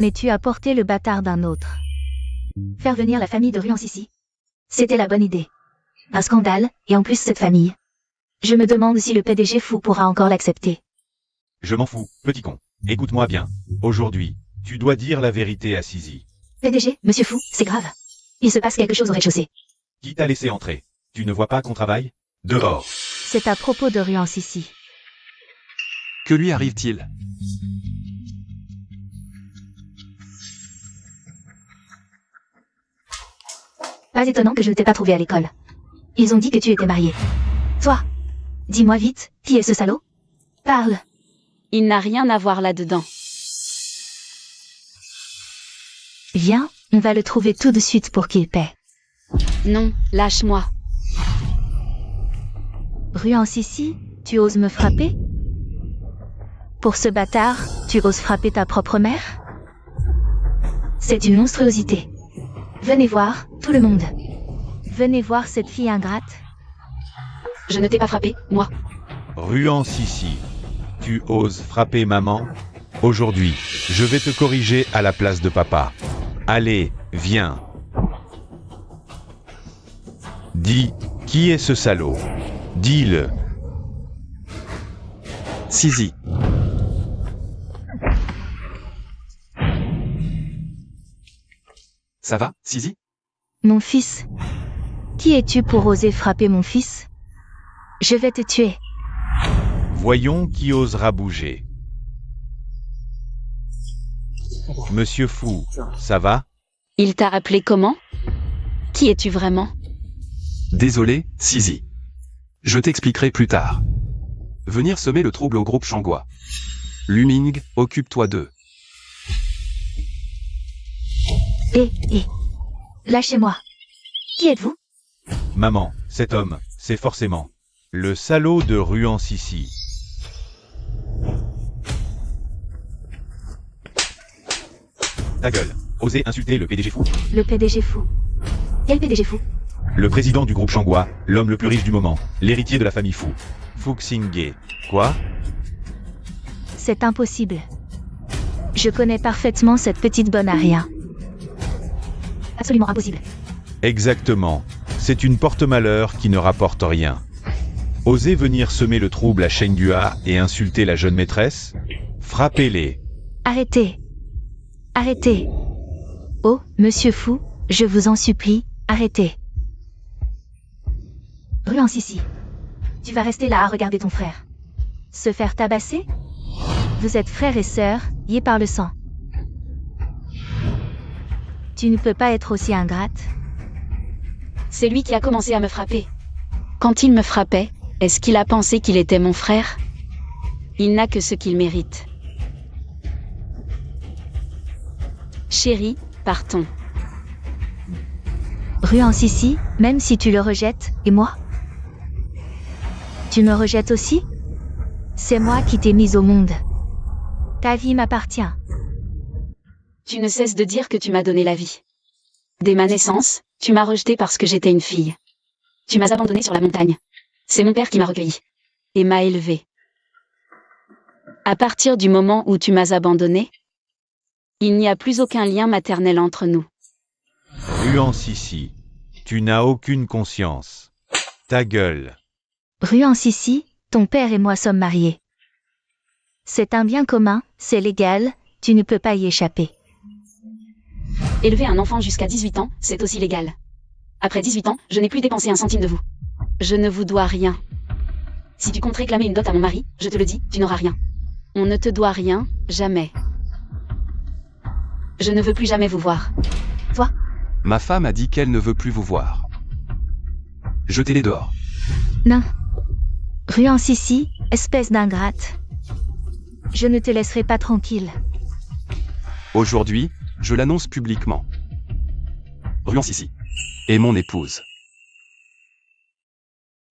Mais tu as porté le bâtard d'un autre. Faire venir la famille de Ruan Sizi, c'était la bonne idée. Un scandale, et en plus cette famille. Je me demande si le PDG fou pourra encore l'accepter. Je m'en fous, petit con. Écoute-moi bien. Aujourd'hui, tu dois dire la vérité à Sizi. PDG, monsieur fou, c'est grave. Il se passe quelque chose au rez-de-chaussée. Qui t'a laissé entrer? Tu ne vois pas qu'on travaille? Dehors. C'est à propos de Ruan Sizi. Que lui arrive-t-il? Pas étonnant que je ne t'ai pas trouvé à l'école. Ils ont dit que tu étais marié. Toi, dis-moi vite, qui est ce salaud? Parle. Il n'a rien à voir là-dedans. Viens, on va le trouver tout de suite pour qu'il paie. Non, lâche-moi. Ruan Sissi, tu oses me frapper? Pour ce bâtard, tu oses frapper ta propre mère? C'est une monstruosité. Venez voir, tout le monde. Venez voir cette fille ingrate. Je ne t'ai pas frappé, moi. Ruan Sissi, tu oses frapper maman? Aujourd'hui, je vais te corriger à la place de papa. Allez, viens. Dis, qui est ce salaud? Dis-le. Sisi. Ça va, Sisi? Mon fils. Qui es-tu pour oser frapper mon fils? Je vais te tuer. Voyons qui osera bouger. Monsieur Fou, ça va? Il t'a appelé comment? Qui es-tu vraiment? Désolé, Sisi. Je t'expliquerai plus tard. Venir semer le trouble au groupe Shangwa. Luming, occupe-toi d'eux. Lâchez-moi. Qui êtes-vous? Maman, cet homme, c'est forcément le salaud de Ruan Sissi. Ta gueule, osez insulter le PDG fou. Le PDG fou. Quel PDG fou? Le président du groupe Shangwa, l'homme le plus riche du moment, l'héritier de la famille Fou. Fu Xingye. Quoi? C'est impossible. Je connais parfaitement cette petite bonne à rien. Absolument impossible. Exactement. C'est une porte-malheur qui ne rapporte rien. Osez venir semer le trouble à Shenghua et insulter la jeune maîtresse? Frappez-les. Arrêtez. Arrêtez. Oh, monsieur Fou, je vous en supplie, arrêtez. Ruan Sissi. Tu vas rester là à regarder ton frère se faire tabasser? Vous êtes frères et sœurs, liés par le sang. Tu ne peux pas être aussi ingrate. C'est lui qui a commencé à me frapper. Quand il me frappait, est-ce qu'il a pensé qu'il était mon frère? Il n'a que ce qu'il mérite. Chérie, partons. Ruan Sissi, même si tu le rejettes, et moi? Tu me rejettes aussi? C'est moi qui t'ai mise au monde. Ta vie m'appartient. Tu ne cesses de dire que tu m'as donné la vie. Dès ma naissance, tu m'as rejetée parce que j'étais une fille. Tu m'as abandonnée sur la montagne. C'est mon père qui m'a recueillie et m'a élevée. À partir du moment où tu m'as abandonnée, il n'y a plus aucun lien maternel entre nous. Ruan Sissi, tu n'as aucune conscience. Ta gueule. Ruan Sissi, ton père et moi sommes mariés. C'est un bien commun, c'est légal, tu ne peux pas y échapper. Élever un enfant jusqu'à 18 ans, c'est aussi légal. Après 18 ans, je n'ai plus dépensé un centime de vous. Je ne vous dois rien. Si tu comptes réclamer une dot à mon mari, je te le dis, tu n'auras rien. On ne te doit rien, jamais. Je ne veux plus jamais vous voir. Toi? Ma femme a dit qu'elle ne veut plus vous voir. Jetez-les dehors. Non. Ruan Sissi, espèce d'ingrate. Je ne te laisserai pas tranquille. Aujourd'hui, je l'annonce publiquement. Ruan Sissi est mon épouse.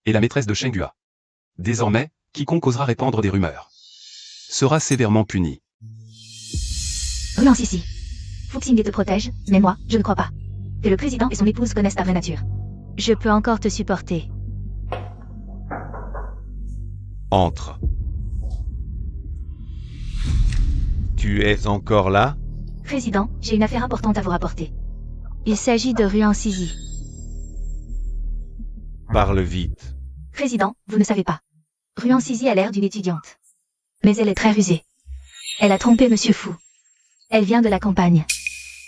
Et la maîtresse de Shenghua. Désormais, quiconque osera répandre des rumeurs sera sévèrement puni. Ruan Sissi. Fu Xingye te protège, mais moi, je ne crois pas. Que le président et son épouse connaissent ta vraie nature. Je peux encore te supporter. Entre. Tu es encore là? Président, j'ai une affaire importante à vous rapporter. Il s'agit de Ruan Sissi. Parle vite. Président, vous ne savez pas. Ruan Sissi a l'air d'une étudiante. Mais elle est très rusée. Elle a trompé Monsieur Fou. Elle vient de la campagne.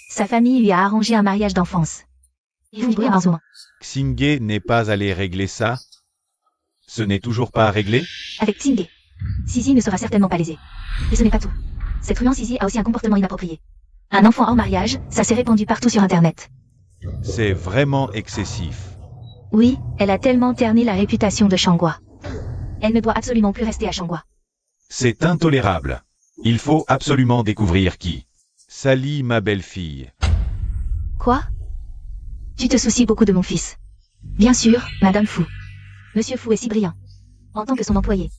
Sa famille lui a arrangé un mariage d'enfance. Il vit en ce moment. Xingye n'est pas allé régler ça? Ce n'est toujours pas réglé? Avec Xingye. Sissi ne sera certainement pas lésée. Et ce n'est pas tout. Cette Ruan Sissi a aussi un comportement inapproprié. Un enfant hors mariage, ça s'est répandu partout sur Internet. C'est vraiment excessif. Oui, elle a tellement terni la réputation de Shangwa. Elle ne doit absolument plus rester à Shangwa. C'est intolérable. Il faut absolument découvrir qui salit ma belle-fille. Quoi? Tu te soucies beaucoup de mon fils. Bien sûr, Madame Fou. Monsieur Fou est si brillant. En tant que son employé.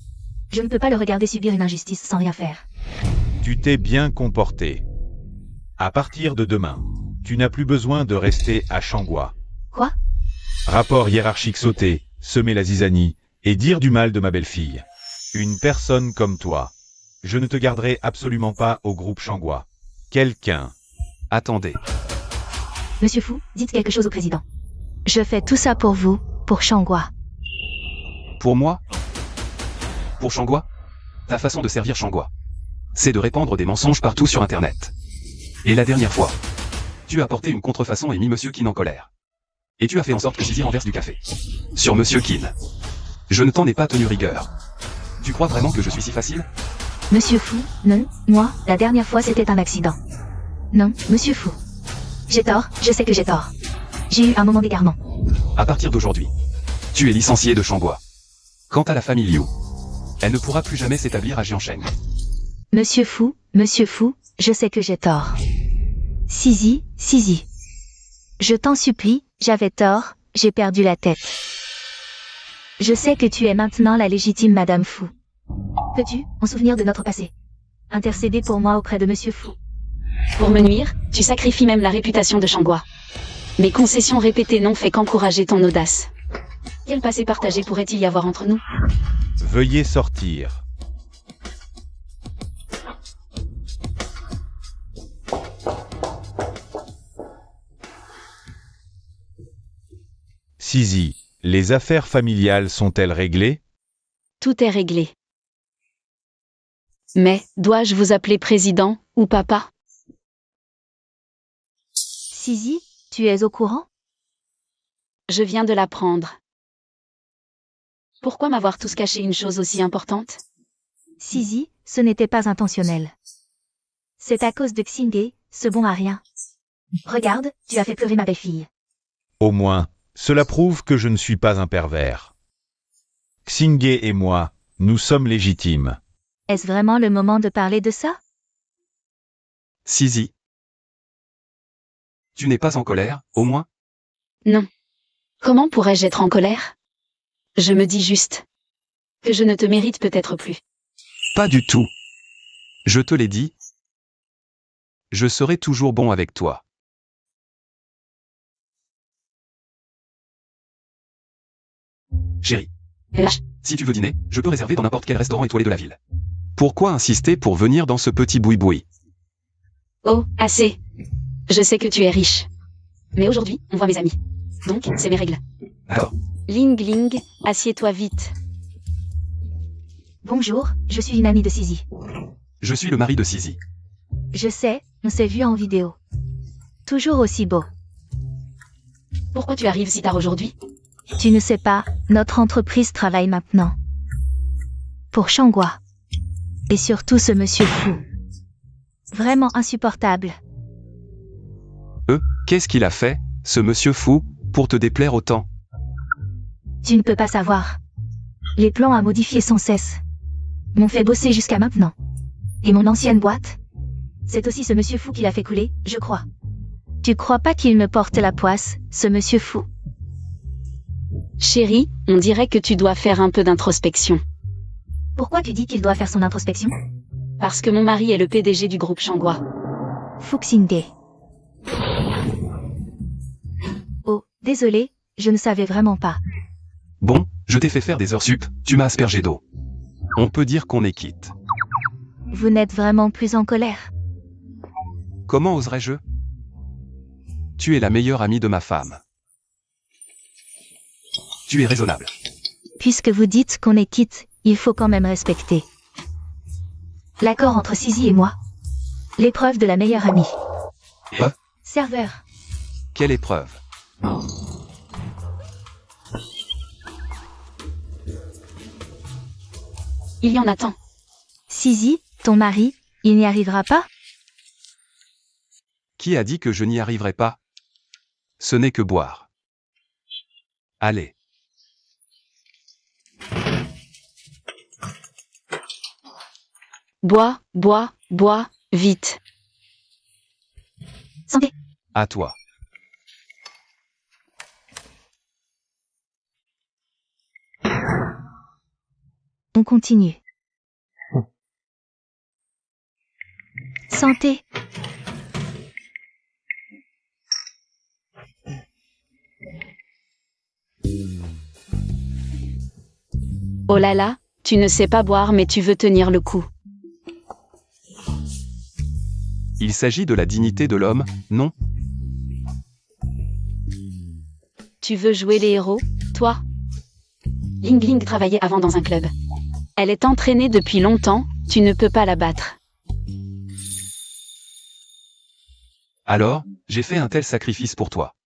Je ne peux pas le regarder subir une injustice sans rien faire. Tu t'es bien comporté. À partir de demain, tu n'as plus besoin de rester à Shangwa. Quoi? Rapport hiérarchique sauter, semer la zizanie, et dire du mal de ma belle-fille. Une personne comme toi. Je ne te garderai absolument pas au groupe Shangwa. Quelqu'un. Attendez. Monsieur Fu, dites quelque chose au président. Je fais tout ça pour vous, pour Shangwa. Pour moi? Pour Shangwa? Ta façon de servir Shangwa, c'est de répandre des mensonges partout sur Internet. Et la dernière fois, tu as porté une contrefaçon et mis Monsieur Qin en colère. Et tu as fait en sorte que Sisi renverse du café. Sur Monsieur Qin. Je ne t'en ai pas tenu rigueur. Tu crois vraiment que je suis si facile? Monsieur Fu, non, moi, la dernière fois c'était un accident. Non, Monsieur Fu. J'ai tort, je sais que j'ai tort. J'ai eu un moment d'égarement. À partir d'aujourd'hui, tu es licencié de Shangwa. Quant à la famille Liu, elle ne pourra plus jamais s'établir à Jiansheng. Monsieur Fu, je sais que j'ai tort. Sisi. Je t'en supplie, j'avais tort, j'ai perdu la tête. Je sais que tu es maintenant la légitime Madame Fu. Peux-tu, en souvenir de notre passé, intercéder pour moi auprès de Monsieur Fu? Pour me nuire, tu sacrifies même la réputation de Shangwa. Mes concessions répétées n'ont fait qu'encourager ton audace. Quel passé partagé pourrait-il y avoir entre nous? Veuillez sortir. Sisi, les affaires familiales sont-elles réglées? Tout est réglé. Mais, dois-je vous appeler président, ou papa? Sisi, tu es au courant? Je viens de l'apprendre. Pourquoi m'avoir tous caché une chose aussi importante? Sisi, ce n'était pas intentionnel. C'est à cause de Xingye, ce bon à rien. Regarde, tu as fait pleurer ma belle-fille. Au moins, cela prouve que je ne suis pas un pervers. Xingye et moi, nous sommes légitimes. Est-ce vraiment le moment de parler de ça? Sisi. Tu n'es pas en colère, au moins? Non. Comment pourrais-je être en colère? Je me dis juste que je ne te mérite peut-être plus. Pas du tout. Je te l'ai dit. Je serai toujours bon avec toi. Chérie, Lâche. si tu veux dîner, je peux réserver dans n'importe quel restaurant étoilé de la ville. Pourquoi insister pour venir dans ce petit boui-boui? Oh, assez. Je sais que tu es riche. Mais aujourd'hui, on voit mes amis. Donc, c'est mes règles. D'accord. Ling Ling, assieds-toi vite. Bonjour, je suis une amie de Sisi. Je suis le mari de Sisi. Je sais, on s'est vu en vidéo. Toujours aussi beau. Pourquoi tu arrives si tard aujourd'hui? Tu ne sais pas, notre entreprise travaille maintenant. Pour Shangwa. Et surtout ce monsieur fou. Vraiment insupportable. Qu'est-ce qu'il a fait, ce monsieur fou, pour te déplaire autant? Tu ne peux pas savoir. Les plans à modifier sans cesse m'ont fait bosser jusqu'à maintenant. Et mon ancienne boîte? C'est aussi ce monsieur fou qui l'a fait couler, je crois. Tu crois pas qu'il me porte la poisse, ce monsieur fou? Chérie, on dirait que tu dois faire un peu d'introspection. Pourquoi tu dis qu'il doit faire son introspection? Parce que mon mari est le PDG du groupe Shangwa. Fuxingye. Oh, désolé, je ne savais vraiment pas. Bon, je t'ai fait faire des heures sup, tu m'as aspergé d'eau. On peut dire qu'on est quitte. Vous n'êtes vraiment plus en colère? Comment oserais-je? Tu es la meilleure amie de ma femme. Tu es raisonnable. Puisque vous dites qu'on est quitte, il faut quand même respecter. L'accord entre Sisi et moi. L'épreuve de la meilleure amie. Serveur. Quelle épreuve? Il y en a tant. Sisi, ton mari, il n'y arrivera pas? Qui a dit que je n'y arriverai pas? Ce n'est que boire. Allez. Bois, bois, bois, vite. Santé. À toi. On continue. Santé. Oh là là, tu ne sais pas boire mais tu veux tenir le coup. Il s'agit de la dignité de l'homme, non? Tu veux jouer les héros, toi? Ling Ling travaillait avant dans un club. Elle est entraînée depuis longtemps, tu ne peux pas la battre. Alors, j'ai fait un tel sacrifice pour toi.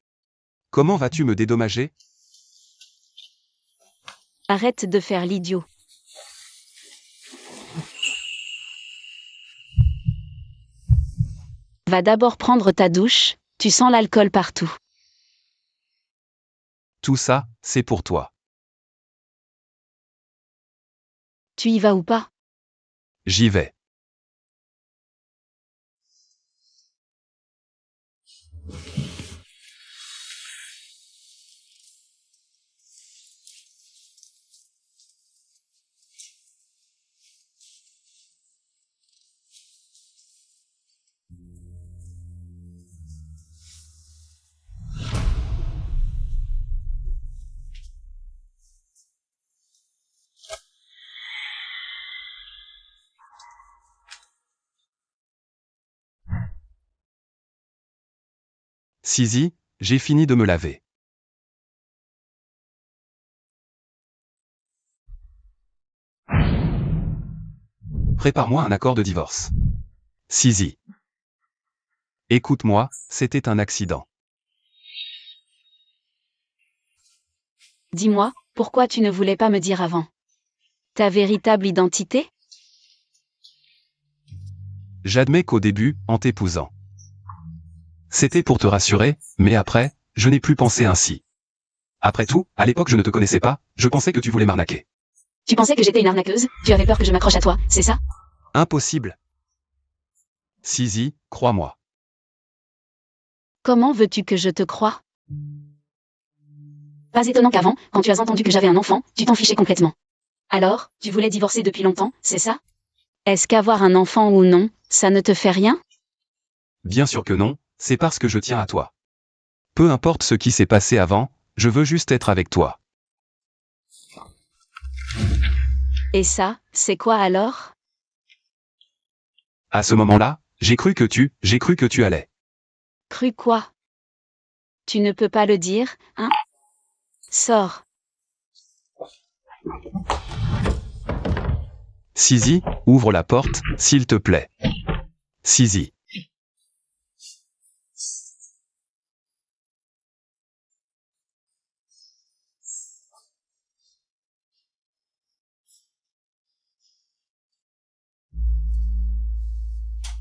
Comment vas-tu me dédommager? Arrête de faire l'idiot. Va d'abord prendre ta douche, tu sens l'alcool partout. Tout ça, c'est pour toi. Tu y vas ou pas? J'y vais. Sisi, j'ai fini de me laver. Prépare-moi un accord de divorce. Sisi. Écoute-moi, c'était un accident. Dis-moi, pourquoi tu ne voulais pas me dire avant? Ta véritable identité? J'admets qu'au début, en t'épousant. C'était pour te rassurer, mais après, je n'ai plus pensé ainsi. Après tout, à l'époque je ne te connaissais pas, je pensais que tu voulais m'arnaquer. Tu pensais que j'étais une arnaqueuse? Tu avais peur que je m'accroche à toi, c'est ça? Impossible. Sisi, crois-moi. Comment veux-tu que je te croie? Pas étonnant qu'avant, quand tu as entendu que j'avais un enfant, tu t'en fichais complètement. Alors, tu voulais divorcer depuis longtemps, c'est ça? Est-ce qu'avoir un enfant ou non, ça ne te fait rien? Bien sûr que non, c'est parce que je tiens à toi. Peu importe ce qui s'est passé avant, je veux juste être avec toi. Et ça, c'est quoi alors? À ce moment-là, j'ai cru que tu allais. Cru quoi? Tu ne peux pas le dire, hein? Sors. Sisi, ouvre la porte, s'il te plaît. Sisi.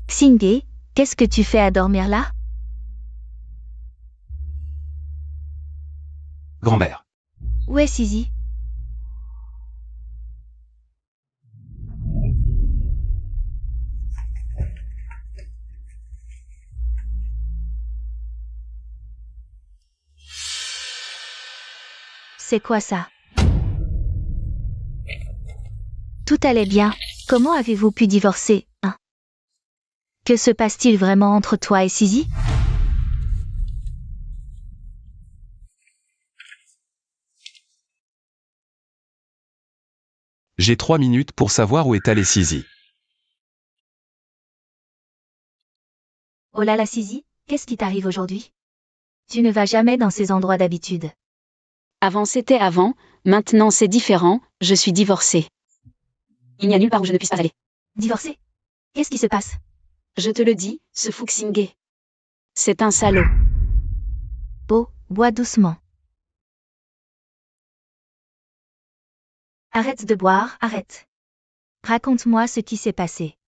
Xingé, qu'est-ce que tu fais à dormir là? Grand-mère. Où est Sisi? C'est quoi ça? Tout allait bien. Comment avez-vous pu divorcer, hein? Que se passe-t-il vraiment entre toi et Sisi? J'ai 3 minutes pour savoir où est allé Sisi. Oh là là Sisi, qu'est-ce qui t'arrive aujourd'hui? Tu ne vas jamais dans ces endroits d'habitude. Avant c'était avant, maintenant c'est différent, je suis divorcée. Il n'y a nulle part où je ne puisse pas aller. Divorcé? Qu'est-ce qui se passe? Je te le dis, ce Fuxingé. C'est un salaud. Beau, bois doucement. Arrête de boire, arrête. Raconte-moi ce qui s'est passé.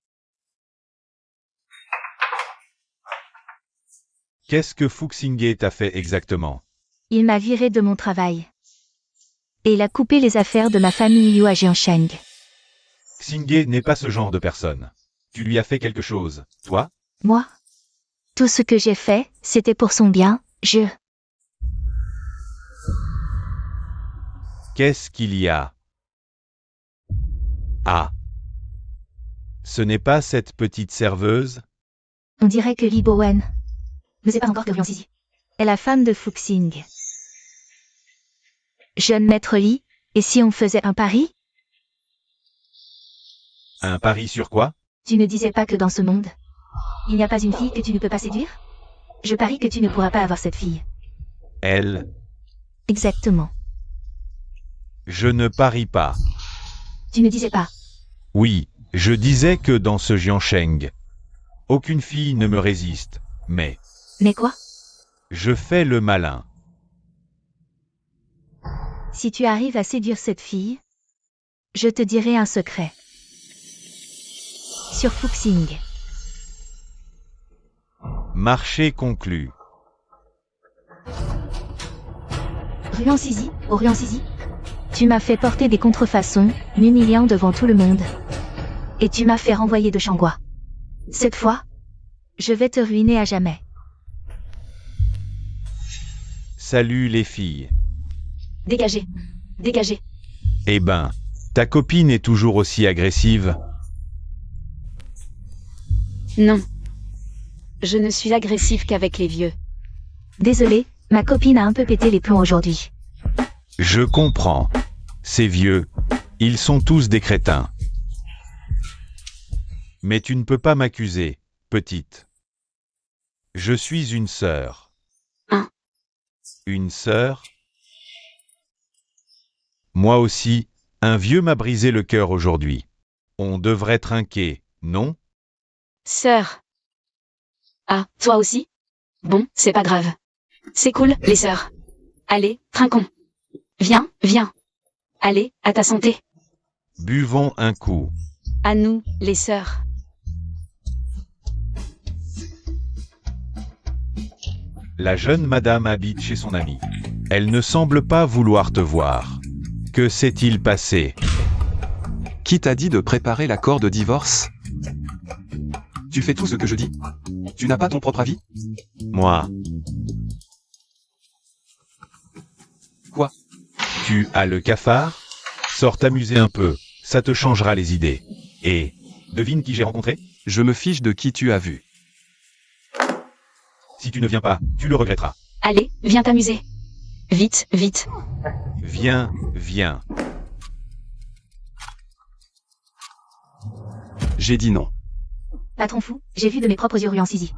Qu'est-ce que Fuxingé t'a fait exactement? Il m'a viré de mon travail. Et il a coupé les affaires de ma famille Yua Jiansheng. Xingé n'est pas ce genre de personne. Tu lui as fait quelque chose, toi? Moi? Tout ce que j'ai fait, c'était pour son bien, Qu'est-ce qu'il y a? Ah. Ce n'est pas cette petite serveuse? On dirait que Li Bowen ne sait pas encore que Ryan Sisi est la femme de Fuxing. Jeune maître Li, et si on faisait un pari? Un pari sur quoi? Tu ne disais pas que dans ce monde, il n'y a pas une fille que tu ne peux pas séduire? Je parie que tu ne pourras pas avoir cette fille. Elle. Exactement. Je ne parie pas. Tu ne disais pas. Oui, je disais que dans ce Jiansheng, aucune fille ne me résiste, mais Mais quoi? je fais le malin. Si tu arrives à séduire cette fille, je te dirai un secret. Sur Fuxing. Marché conclu. Ryan Sisi, oh Ryan Sisi, Tu m'as fait porter des contrefaçons, m'humiliant devant tout le monde. et tu m'as fait renvoyer de Shangua. Cette fois, Je vais te ruiner à jamais. Salut les filles. dégagez, dégagez. Eh ben, ta copine est toujours aussi agressive? Non. Je ne suis agressif qu'avec les vieux. Désolé, ma copine a un peu pété les plombs aujourd'hui. Je comprends. Ces vieux, ils sont tous des crétins. Mais tu ne peux pas m'accuser, petite. Je suis une sœur. Hein? Une sœur? Moi aussi, un vieux m'a brisé le cœur aujourd'hui. On devrait trinquer, non? Sœur. Ah, toi aussi? Bon, c'est pas grave. C'est cool, les sœurs. Allez, trinquons. Viens, viens. Allez, à ta santé. Buvons un coup. À nous, les sœurs. La jeune madame habite chez son amie. Elle ne semble pas vouloir te voir. Que s'est-il passé? Qui t'a dit de préparer l'accord de divorce? Tu fais tout ce que je dis? Tu n'as pas ton propre avis? Moi. Quoi? Tu as le cafard? Sors t'amuser un peu, ça te changera les idées. Et, devine qui j'ai rencontré? Je me fiche de qui tu as vu. Si tu ne viens pas, tu le regretteras. Allez, viens t'amuser. Vite, vite. Viens, viens. J'ai dit non. Patron fou, j'ai vu de mes propres yeux Ryan Sisi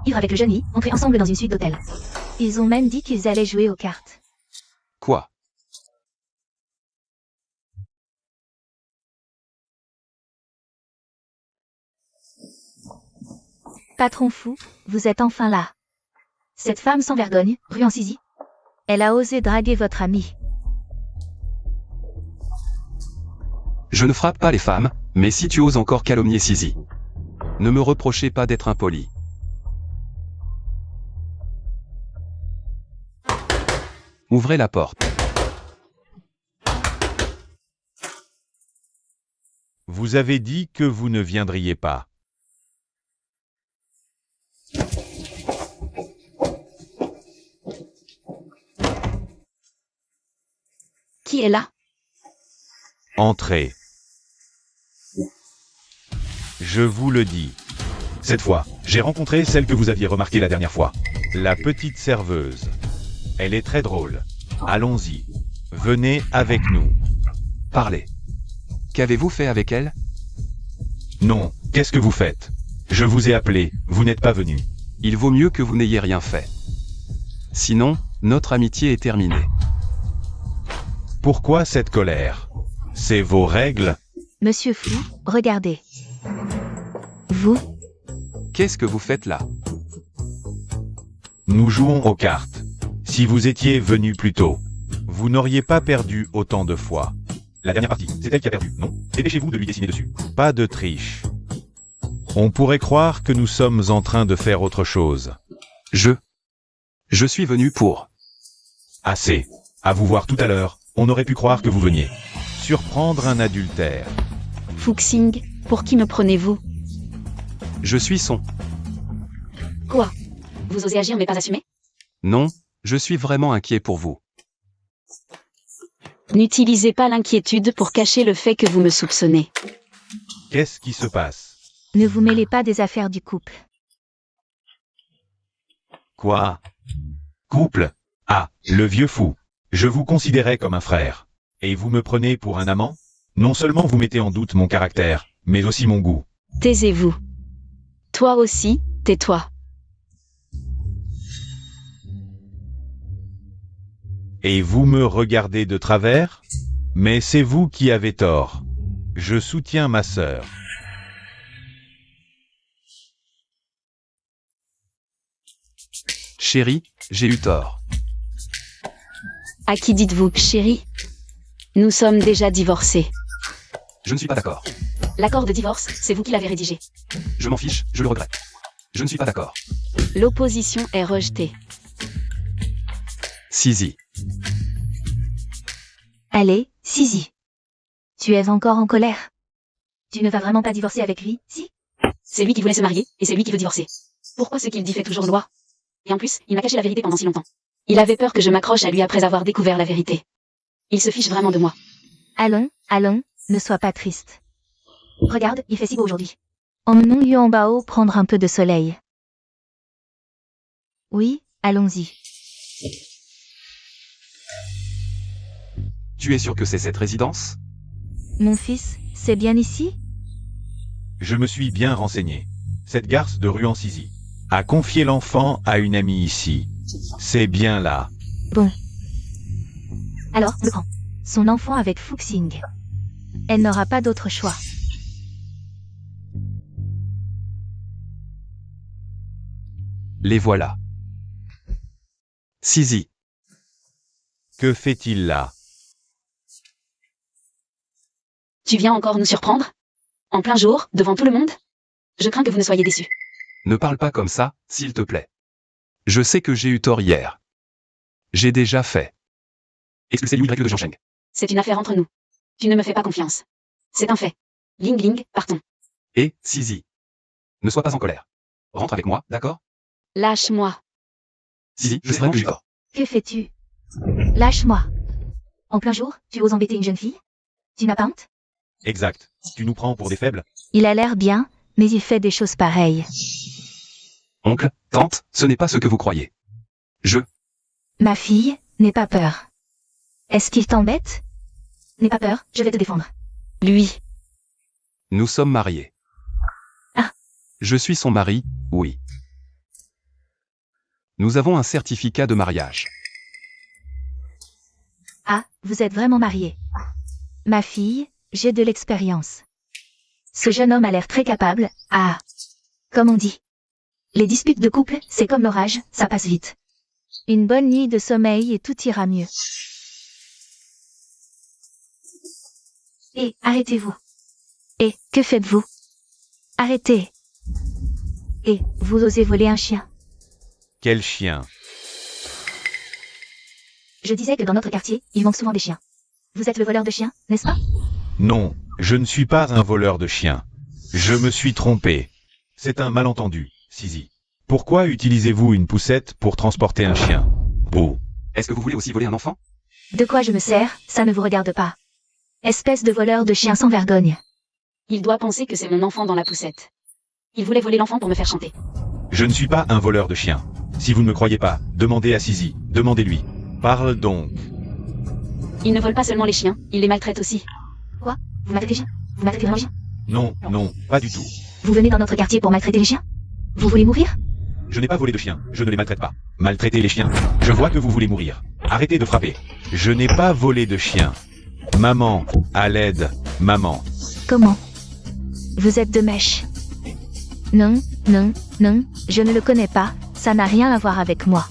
ivre avec le jeune Li, entrer ensemble dans une suite d'hôtels. Ils ont même dit qu'ils allaient jouer aux cartes. Quoi? Patron fou, vous êtes enfin là. Cette femme sans vergogne, Ryan Sisi, Elle a osé draguer votre ami. Je ne frappe pas les femmes, mais si tu oses encore calomnier Sisi, ne me reprochez pas d'être impoli. Ouvrez la porte. Vous avez dit que vous ne viendriez pas. Qui est là? Entrez. Je vous le dis. Cette fois, j'ai rencontré celle que vous aviez remarquée la dernière fois. La petite serveuse. Elle est très drôle. Allons-y. Venez avec nous. Parlez. Qu'avez-vous fait avec elle? Non, qu'est-ce que vous faites? Je vous ai appelé, vous n'êtes pas venu. Il vaut mieux que vous n'ayez rien fait. Sinon, notre amitié est terminée. Pourquoi cette colère? C'est vos règles? Monsieur Fou, regardez. Vous, Qu'est-ce que vous faites là? Nous jouons aux cartes. Si vous étiez venu plus tôt, vous n'auriez pas perdu autant de fois. La dernière partie, c'est elle qui a perdu, non? Dépêchez-vous de lui dessiner dessus. Pas de triche. On pourrait croire que nous sommes en train de faire autre chose. Je suis venu pour... Assez. À vous voir tout à l'heure, on aurait pu croire que vous veniez surprendre un adultère. Fuxing, pour qui me prenez-vous? Je suis son... Quoi? Vous osez agir mais pas assumer? Non, je suis vraiment inquiet pour vous. N'utilisez pas l'inquiétude pour cacher le fait que vous me soupçonnez. Qu'est-ce qui se passe? Ne vous mêlez pas des affaires du couple. Quoi? Couple? Ah, le vieux fou. Je vous considérais comme un frère. Et vous me prenez pour un amant? Non seulement vous mettez en doute mon caractère, mais aussi mon goût. Taisez-vous. Toi aussi, tais-toi. Et vous me regardez de travers? Mais c'est vous qui avez tort. Je soutiens ma sœur. Chérie, j'ai eu tort. À qui dites-vous, chérie? Nous sommes déjà divorcés. Je ne suis pas d'accord. L'accord de divorce, c'est vous qui l'avez rédigé. Je m'en fiche, je le regrette. Je ne suis pas d'accord. L'opposition est rejetée. Sisi. Allez, Sisi. Tu es encore en colère? Tu ne vas vraiment pas divorcer avec lui, si? C'est lui qui voulait se marier, et c'est lui qui veut divorcer. Pourquoi ce qu'il dit fait toujours loi? Et en plus, il m'a caché la vérité pendant si longtemps. Il avait peur que je m'accroche à lui après avoir découvert la vérité. Il se fiche vraiment de moi. Allons, allons, ne sois pas triste. Regarde, il fait si beau aujourd'hui. Emmenons Yuan Bao prendre un peu de soleil. Oui, allons-y. Tu es sûr que c'est cette résidence? Mon fils, c'est bien ici? Je me suis bien renseigné. Cette garce de Ruan-Sisi a confié l'enfant à une amie ici. C'est bien là. Bon. Alors, le prends. Son enfant avec Fuxing. Elle n'aura pas d'autre choix. Les voilà. Sisi. Que fait-il là? Tu viens encore nous surprendre? En plein jour, devant tout le monde? Je crains que vous ne soyez déçus. Ne parle pas comme ça, s'il te plaît. Je sais que j'ai eu tort hier. J'ai déjà fait. Expulser Liu Y de Jiangsheng. C'est une affaire entre nous. Tu ne me fais pas confiance. C'est un fait. Ling Ling, partons. Et, Sisi. Ne sois pas en colère. Rentre avec moi, d'accord? Lâche-moi. Sisi, je sais vraiment que j'ai eu tort. Que fais-tu? Lâche-moi. En plein jour, tu oses embêter une jeune fille? Tu n'as pas honte? Exact. Tu nous prends pour des faibles? Il a l'air bien, mais il fait des choses pareilles. Oncle, tante, ce n'est pas ce que vous croyez. Ma fille, n'aie pas peur. Est-ce qu'il t'embête? N'aie pas peur, je vais te défendre. Lui. Nous sommes mariés. Ah. Je suis son mari, oui. Nous avons un certificat de mariage. Ah, vous êtes vraiment mariés. Ma fille, j'ai de l'expérience. Ce jeune homme a l'air très capable. Ah, comme on dit. Les disputes de couple, c'est comme l'orage, ça passe vite. Une bonne nuit de sommeil et tout ira mieux. Et arrêtez-vous. Et que faites-vous? Arrêtez. Et vous osez voler un chien? Quel chien? Je disais que dans notre quartier, il manque souvent des chiens. Vous êtes le voleur de chiens, n'est-ce pas? Non, je ne suis pas un voleur de chiens. Je me suis trompé. C'est un malentendu, Sisi. Pourquoi utilisez-vous une poussette pour transporter un chien? Oh. Est-ce que vous voulez aussi voler un enfant? De quoi je me sers, ça ne vous regarde pas. Espèce de voleur de chiens sans vergogne. Il doit penser que c'est mon enfant dans la poussette. Il voulait voler l'enfant pour me faire chanter. Je ne suis pas un voleur de chiens. Si vous ne me croyez pas, demandez à Sisi, demandez-lui. Parle donc. Il ne vole pas seulement les chiens, il les maltraite aussi. Quoi? Vous maltraitez les chiens? Vous maltraitez vraiment les chiens? Non, non, pas du tout. Vous venez dans notre quartier pour maltraiter les chiens? Vous voulez mourir? Je n'ai pas volé de chiens, je ne les maltraite pas. Maltraiter les chiens. Je vois que vous voulez mourir. Arrêtez de frapper. Je n'ai pas volé de chiens. Maman, à l'aide, maman. Comment? Vous êtes de mèche. Non, non, non, je ne le connais pas, ça n'a rien à voir avec moi.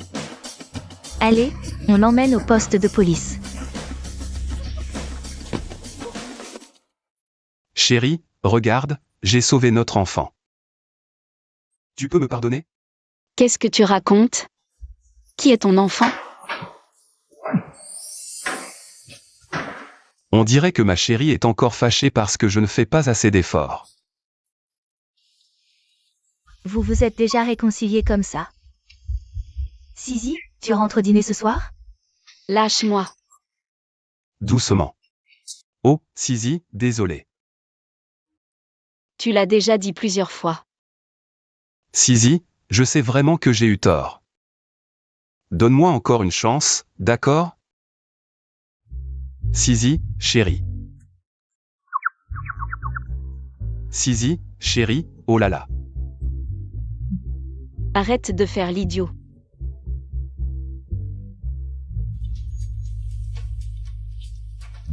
Allez, on l'emmène au poste de police. Chérie, regarde, j'ai sauvé notre enfant. Tu peux me pardonner? Qu'est-ce que tu racontes? Qui est ton enfant? On dirait que ma chérie est encore fâchée parce que je ne fais pas assez d'efforts. Vous vous êtes déjà réconciliés comme ça. Sisi, tu rentres dîner ce soir? Lâche-moi. doucement. Oh, Sisi, désolé. Tu l'as déjà dit plusieurs fois. Sisi, je sais vraiment que j'ai eu tort. Donne-moi encore une chance, d'accord? Sisi, chérie. Sisi, chérie, oh là là. Arrête de faire l'idiot.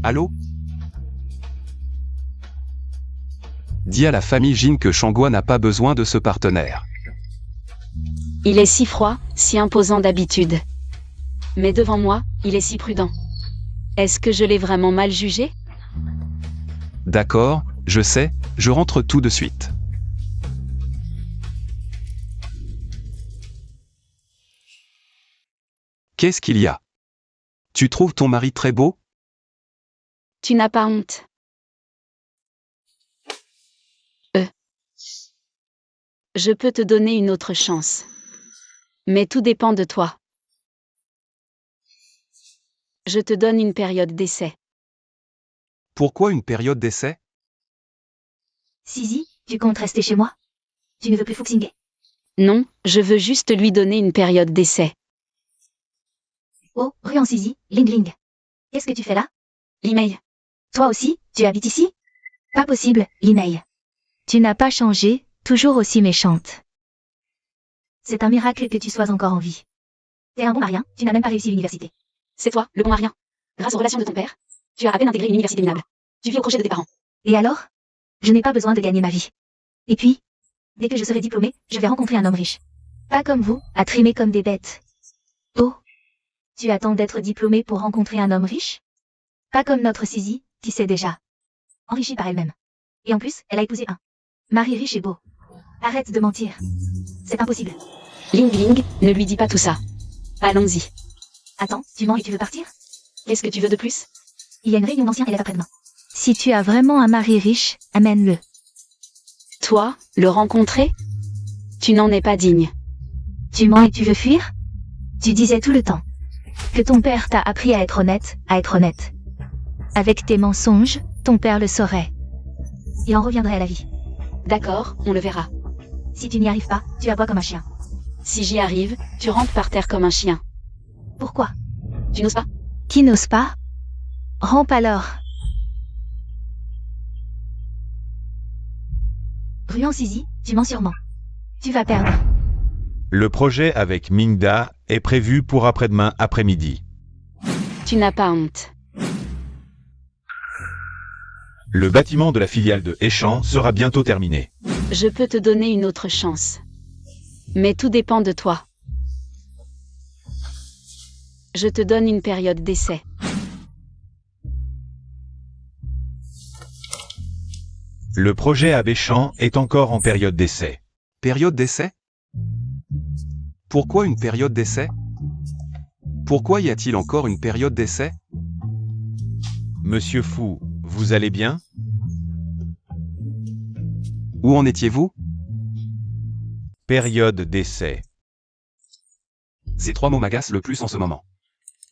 Allô? Dis à la famille Jin que Shangua n'a pas besoin de ce partenaire. Il est si froid, si imposant d'habitude. Mais devant moi, il est si prudent. Est-ce que je l'ai vraiment mal jugé? D'accord, je sais, je rentre tout de suite. Qu'est-ce qu'il y a? Tu trouves ton mari très beau? Tu n'as pas honte. Je peux te donner une autre chance. Mais tout dépend de toi. Je te donne une période d'essai. Pourquoi une période d'essai? Sisi, tu comptes rester chez moi? Tu ne veux plus Fuxingé? Non, je veux juste lui donner une période d'essai. Oh, Ruan Sisi, Ling Ling. Qu'est-ce que tu fais là? L'email. Toi aussi, tu habites ici? Pas possible, Limei. Tu n'as pas changé, toujours aussi méchante. C'est un miracle que tu sois encore en vie. T'es un bon marien, tu n'as même pas réussi l'université. C'est toi, le bon marien. Grâce aux relations de ton père, tu as à peine intégré une université minable. Tu vis au crochet de tes parents. Et alors? Je n'ai pas besoin de gagner ma vie. Et puis, dès que je serai diplômée, je vais rencontrer un homme riche. Pas comme vous, à trimer comme des bêtes. Oh. Tu attends d'être diplômée pour rencontrer un homme riche? Pas comme notre Sisi, qui sait déjà. Enrichie par elle-même. Et en plus, elle a épousé un mari riche et beau. Arrête de mentir. C'est impossible. Ling Ling, ne lui dis pas tout ça. Allons-y. Attends, tu mens et tu veux partir? Qu'est-ce que tu veux de plus? Il y a une réunion d'anciens élèves après-demain. Si tu as vraiment un mari riche, amène-le. Toi, le rencontrer? Tu n'en es pas digne. Tu mens et tu veux fuir? Tu disais tout le temps Que ton père t'a appris à être honnête, Avec tes mensonges, ton père le saurait. Il en reviendrait à la vie. D'accord, on le verra. Si tu n'y arrives pas, tu aboies comme un chien. Si j'y arrive, tu rampes par terre comme un chien. Pourquoi? Tu n'oses pas? Qui n'ose pas? Rampe alors. Ruan Sisi, tu mens sûrement. Tu vas perdre. Le projet avec Mingda est prévu pour après-demain après-midi. Tu n'as pas honte. Le bâtiment de la filiale de Échamps sera bientôt terminé. Je peux te donner une autre chance. Mais tout dépend de toi. Je te donne une période d'essai. Le projet à Béchamp est encore en période d'essai. Période d'essai? Pourquoi une période d'essai? Pourquoi y a-t-il encore une période d'essai? Monsieur Fou, vous allez bien? Où en étiez-vous? Période d'essai. Ces trois mots m'agacent le plus en ce moment.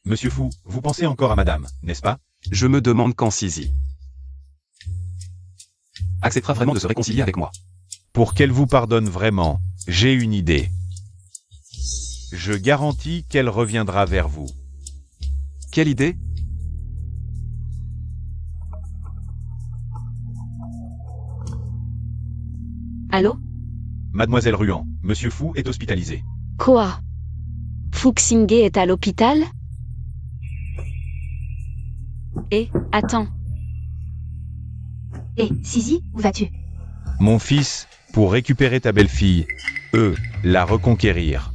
Monsieur Fou, vous pensez encore à madame, n'est-ce pas? Je me demande quand Sisi acceptera vraiment de se réconcilier avec moi. Pour qu'elle vous pardonne vraiment, j'ai une idée. Je garantis qu'elle reviendra vers vous. Quelle idée? Allô? Mademoiselle Ruan, Monsieur Fou est hospitalisé. Quoi? Fuxingé est à l'hôpital? Attends. Sisi, où vas-tu? Mon fils, pour récupérer ta belle-fille, la reconquérir.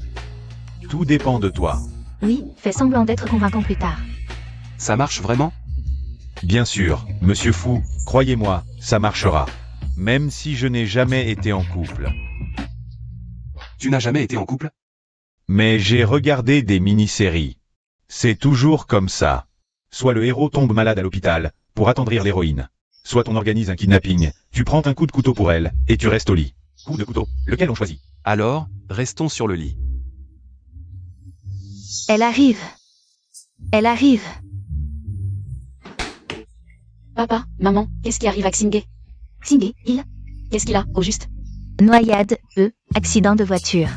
Tout dépend de toi. Oui, fais semblant d'être convaincant plus tard. Ça marche vraiment? Bien sûr, Monsieur Fou, croyez-moi, ça marchera. Même si je n'ai jamais été en couple. Tu n'as jamais été en couple? Mais j'ai regardé des mini-séries. C'est toujours comme ça. Soit le héros tombe malade à l'hôpital, pour attendrir l'héroïne. Soit on organise un kidnapping, tu prends un coup de couteau pour elle, et tu restes au lit. Coup de couteau, lequel on choisit? Alors, restons sur le lit. Elle arrive. Elle arrive. Papa, maman, qu'est-ce qui arrive à Xingé? Xingé, il... Qu'est-ce qu'il a, au juste? Noyade, accident de voiture.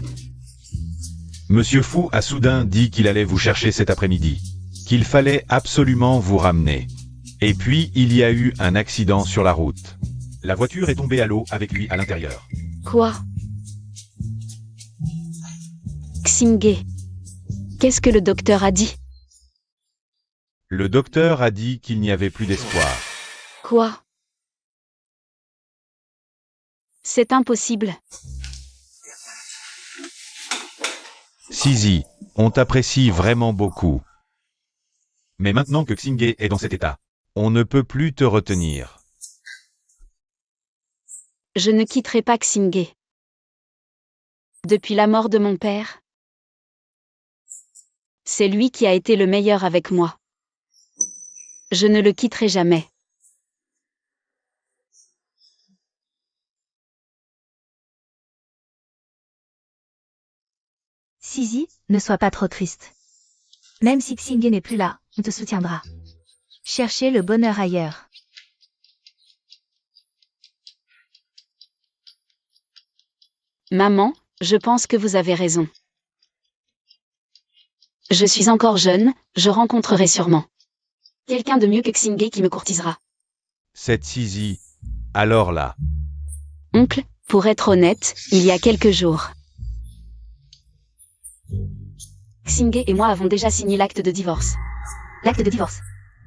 Monsieur Fou a soudain dit qu'il allait vous chercher cet après-midi, qu'il fallait absolument vous ramener. Et puis, il y a eu un accident sur la route. La voiture est tombée à l'eau avec lui à l'intérieur. Quoi? Xingé. Qu'est-ce que le docteur a dit? Le docteur a dit qu'il n'y avait plus d'espoir. Quoi? C'est impossible. Zizi, on t'apprécie vraiment beaucoup. Mais maintenant que Xingé est dans cet état, on ne peut plus te retenir. Je ne quitterai pas Xingé. Depuis la mort de mon père, c'est lui qui a été le meilleur avec moi. Je ne le quitterai jamais. Zizi, ne sois pas trop triste. Même si Xingé n'est plus là, on te soutiendra. Cherchez le bonheur ailleurs. Maman, je pense que vous avez raison. Je suis encore jeune, je rencontrerai sûrement quelqu'un de mieux que Xingé qui me courtisera. Cette Zizi, alors là, Oncle, pour être honnête, il y a quelques jours, Xingé et moi avons déjà signé l'acte de divorce. L'acte de divorce.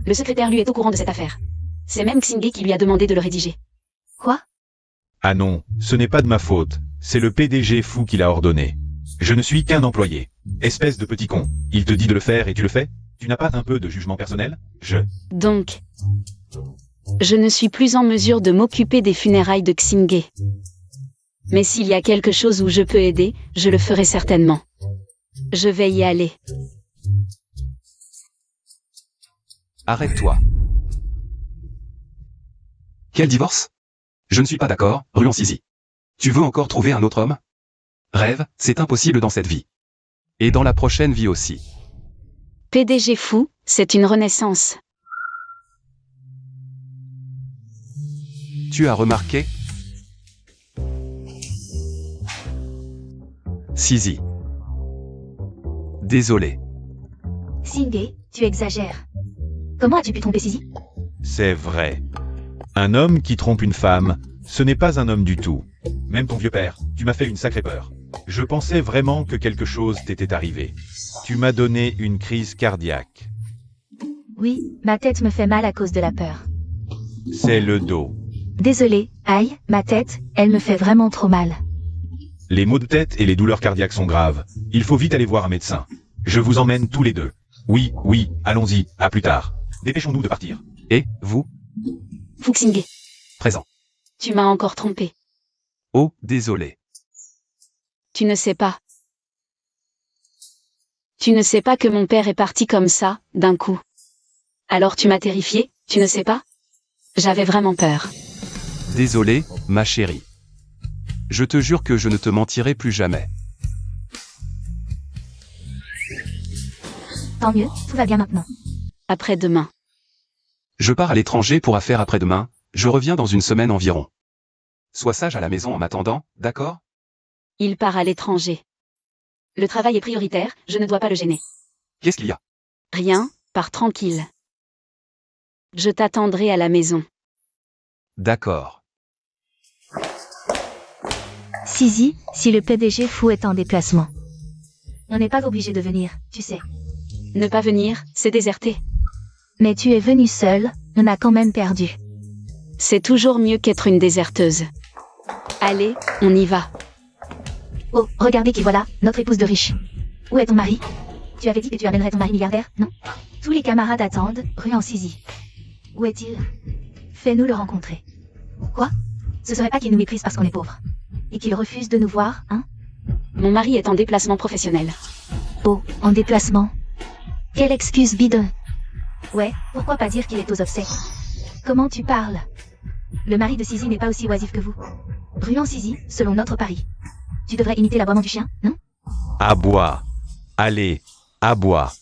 Le secrétaire lui est au courant de cette affaire. C'est même Xingé qui lui a demandé de le rédiger. Quoi? ah non, ce n'est pas de ma faute, c'est le PDG Fou qui l'a ordonné. Je ne suis qu'un employé. Espèce de petit con, il te dit de le faire et tu le fais? Tu n'as pas un peu de jugement personnel? Donc, je ne suis plus en mesure de m'occuper des funérailles de Xingé. Mais s'il y a quelque chose où je peux aider, je le ferai certainement. Je vais y aller. Arrête-toi. Quel divorce? Je ne suis pas d'accord, Ruan Zizi. Tu veux encore trouver un autre homme? Rêve, c'est impossible dans cette vie. Et dans la prochaine vie aussi. PDG Fou, c'est une renaissance. Tu as remarqué? Zizi. Désolé. Xingé, tu exagères. Comment as-tu pu tromper Zizi? C'est vrai. Un homme qui trompe une femme, ce n'est pas un homme du tout. Même ton vieux père, tu m'as fait une sacrée peur. Je pensais vraiment que quelque chose t'était arrivé. Tu m'as donné une crise cardiaque. Oui, ma tête me fait mal à cause de la peur. C'est le dos. Désolée, aïe, ma tête, elle me fait vraiment trop mal. Les maux de tête et les douleurs cardiaques sont graves. Il faut vite aller voir un médecin. Je vous emmène tous les deux. Oui, allons-y, à plus tard. Dépêchons-nous de partir. Et, vous? Fou Xingé, Présent. tu m'as encore trompé. Oh, désolé. Tu ne sais pas. Tu ne sais pas que mon père est parti comme ça, d'un coup. Alors tu m'as terrifié, tu ne sais pas? J'avais vraiment peur. Désolé, ma chérie. Je te jure que je ne te mentirai plus jamais. Tant mieux, tout va bien maintenant. Après-demain. Je pars à l'étranger pour affaire après-demain, je reviens dans une semaine environ. Sois sage à la maison en m'attendant, d'accord? Il part à l'étranger. Le travail est prioritaire, je ne dois pas le gêner. Qu'est-ce qu'il y a? Rien, pars tranquille. Je t'attendrai à la maison. D'accord. Zizi, si le PDG Fou est en déplacement. On n'est pas obligé de venir, tu sais. Ne pas venir, c'est déserter. Mais tu es venu seul, on a quand même perdu. C'est toujours mieux qu'être une déserteuse. Allez, on y va. Oh, regardez qui voilà, notre épouse de riche. Où est ton mari? Tu avais dit que tu amènerais ton mari milliardaire, non? Tous les camarades attendent, Ruan Zizi. Où est-il? Fais-nous le rencontrer. Quoi? Ce serait pas qu'il nous méprise parce qu'on est pauvre. Et qu'il refuse de nous voir, hein? Mon mari est en déplacement professionnel. Oh, en déplacement. Quelle excuse bidon. Ouais, pourquoi pas dire qu'il est aux obsèques? Comment tu parles? Le mari de Zizi n'est pas aussi oisif que vous. Ruan Zizi, selon notre pari. Tu devrais imiter l'aboiement du chien, non? Aboie. Allez, aboie.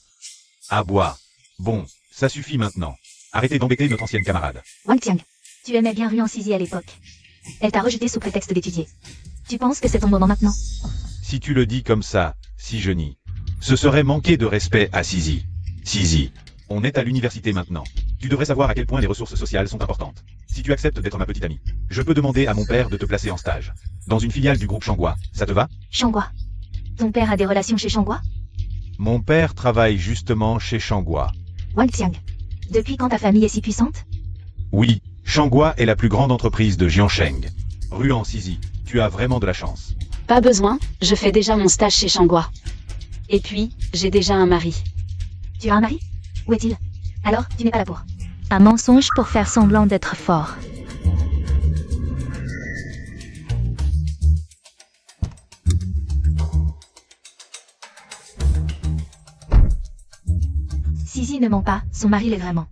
Aboie. Bon, ça suffit maintenant. Arrêtez d'embêter notre ancienne camarade. Wang Tiang, tu aimais bien Ruan Sisi à l'époque. Elle t'a rejeté sous prétexte d'étudier. Tu penses que c'est ton moment maintenant? Si tu le dis comme ça, Sijoni, ce serait manquer de respect à Sisi. Sisi, on est à l'université maintenant. Tu devrais savoir à quel point les ressources sociales sont importantes. Si tu acceptes d'être ma petite amie, je peux demander à mon père de te placer en stage. Dans une filiale du groupe Shangua, ça te va? Shangua. Ton père a des relations chez Shangua? Mon père travaille justement chez Shangua. Wang Tiang, depuis quand ta famille est si puissante? Oui, Shangua est la plus grande entreprise de Jiansheng. Ruan Sisi, tu as vraiment de la chance. Pas besoin, je fais déjà mon stage chez Shangua. Et puis, j'ai déjà un mari. Tu as un mari? Où est-il? Alors, tu n'es pas là pour. Un mensonge pour faire semblant d'être fort. Sisi ne ment pas, son mari l'est vraiment.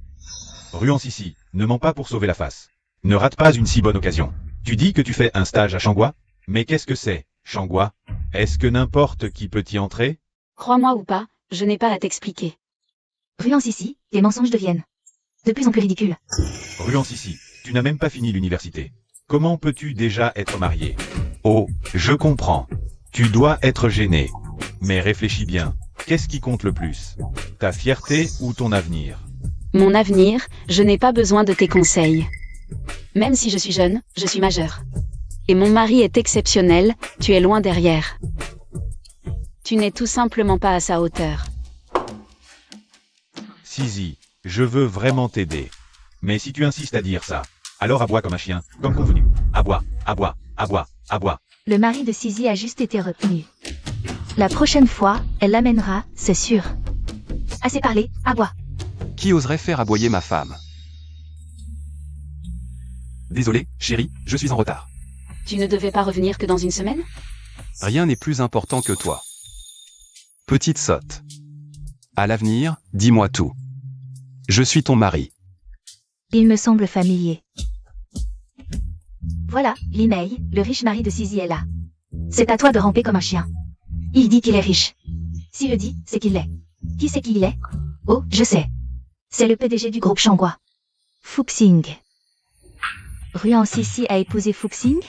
Ruan Sisi, ne mens pas pour sauver la face. Ne rate pas une si bonne occasion. Tu dis que tu fais un stage à Shangua? Mais qu'est-ce que c'est, Shangua? Est-ce que n'importe qui peut y entrer? Crois-moi ou pas, je n'ai pas à t'expliquer. Ruan Sisi, tes mensonges deviennent de plus en plus ridicules. Ruan Sisi, tu n'as même pas fini l'université. Comment peux-tu déjà être marié? Oh, je comprends. Tu dois être gêné. Mais réfléchis bien. Qu'est-ce qui compte le plus? Ta fierté ou ton avenir? Mon avenir, je n'ai pas besoin de tes conseils. Même si je suis jeune, je suis majeure. Et mon mari est exceptionnel, tu es loin derrière. Tu n'es tout simplement pas à sa hauteur. Sisi, je veux vraiment t'aider. Mais si tu insistes à dire ça, alors aboie comme un chien, comme convenu. Aboie, aboie, aboie, aboie. Le mari de Sisi a juste été retenu. La prochaine fois, elle l'amènera, c'est sûr. Assez parlé, aboie. Qui oserait faire aboyer ma femme? Désolé, chérie, je suis en retard. Tu ne devais pas revenir que dans une semaine? Rien n'est plus important que toi. Petite sotte. À l'avenir, dis-moi tout. Je suis ton mari. Il me semble familier. Voilà, Limei, le riche mari de Sisi est là. C'est à toi de ramper comme un chien. Il dit qu'il est riche. S'il le dit, c'est qu'il l'est. Qui c'est qui il est? Oh, je sais. C'est le PDG du groupe Shangua. Fuxing. Ruan Sisi a épousé Fuxing?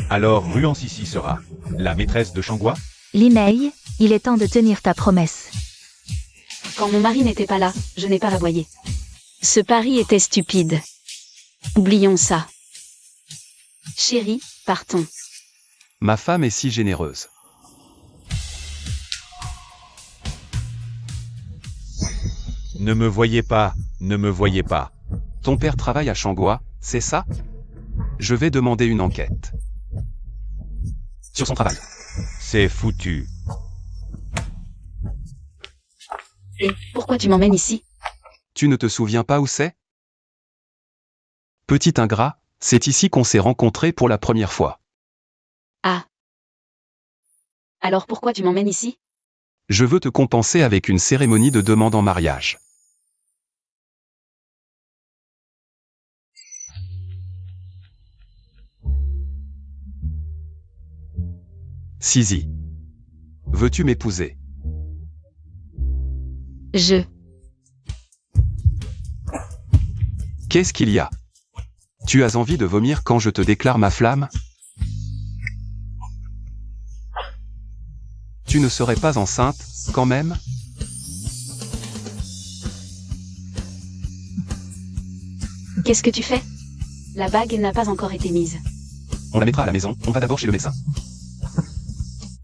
Alors Ruan Sisi sera la maîtresse de Shangua? Limei, il est temps de tenir ta promesse. Quand mon mari n'était pas là, je n'ai pas aboyé. Ce pari était stupide. Oublions ça. Chérie, partons. Ma femme est si généreuse. Ne me voyez pas, ne me voyez pas. Ton père travaille à Shangua, c'est ça? Je vais demander une enquête. Sur son travail. C'est foutu. Et pourquoi tu m'emmènes ici? Tu ne te souviens pas où c'est? Petit ingrat, c'est ici qu'on s'est rencontrés pour la première fois. Ah. Alors pourquoi tu m'emmènes ici? Je veux te compenser avec une cérémonie de demande en mariage. Sisi. Veux-tu m'épouser? Qu'est-ce qu'il y a? Tu as envie de vomir quand je te déclare ma flamme? Tu ne serais pas enceinte, quand même? Qu'est-ce que tu fais? La bague n'a pas encore été mise. On la mettra à la maison, on va d'abord chez le médecin.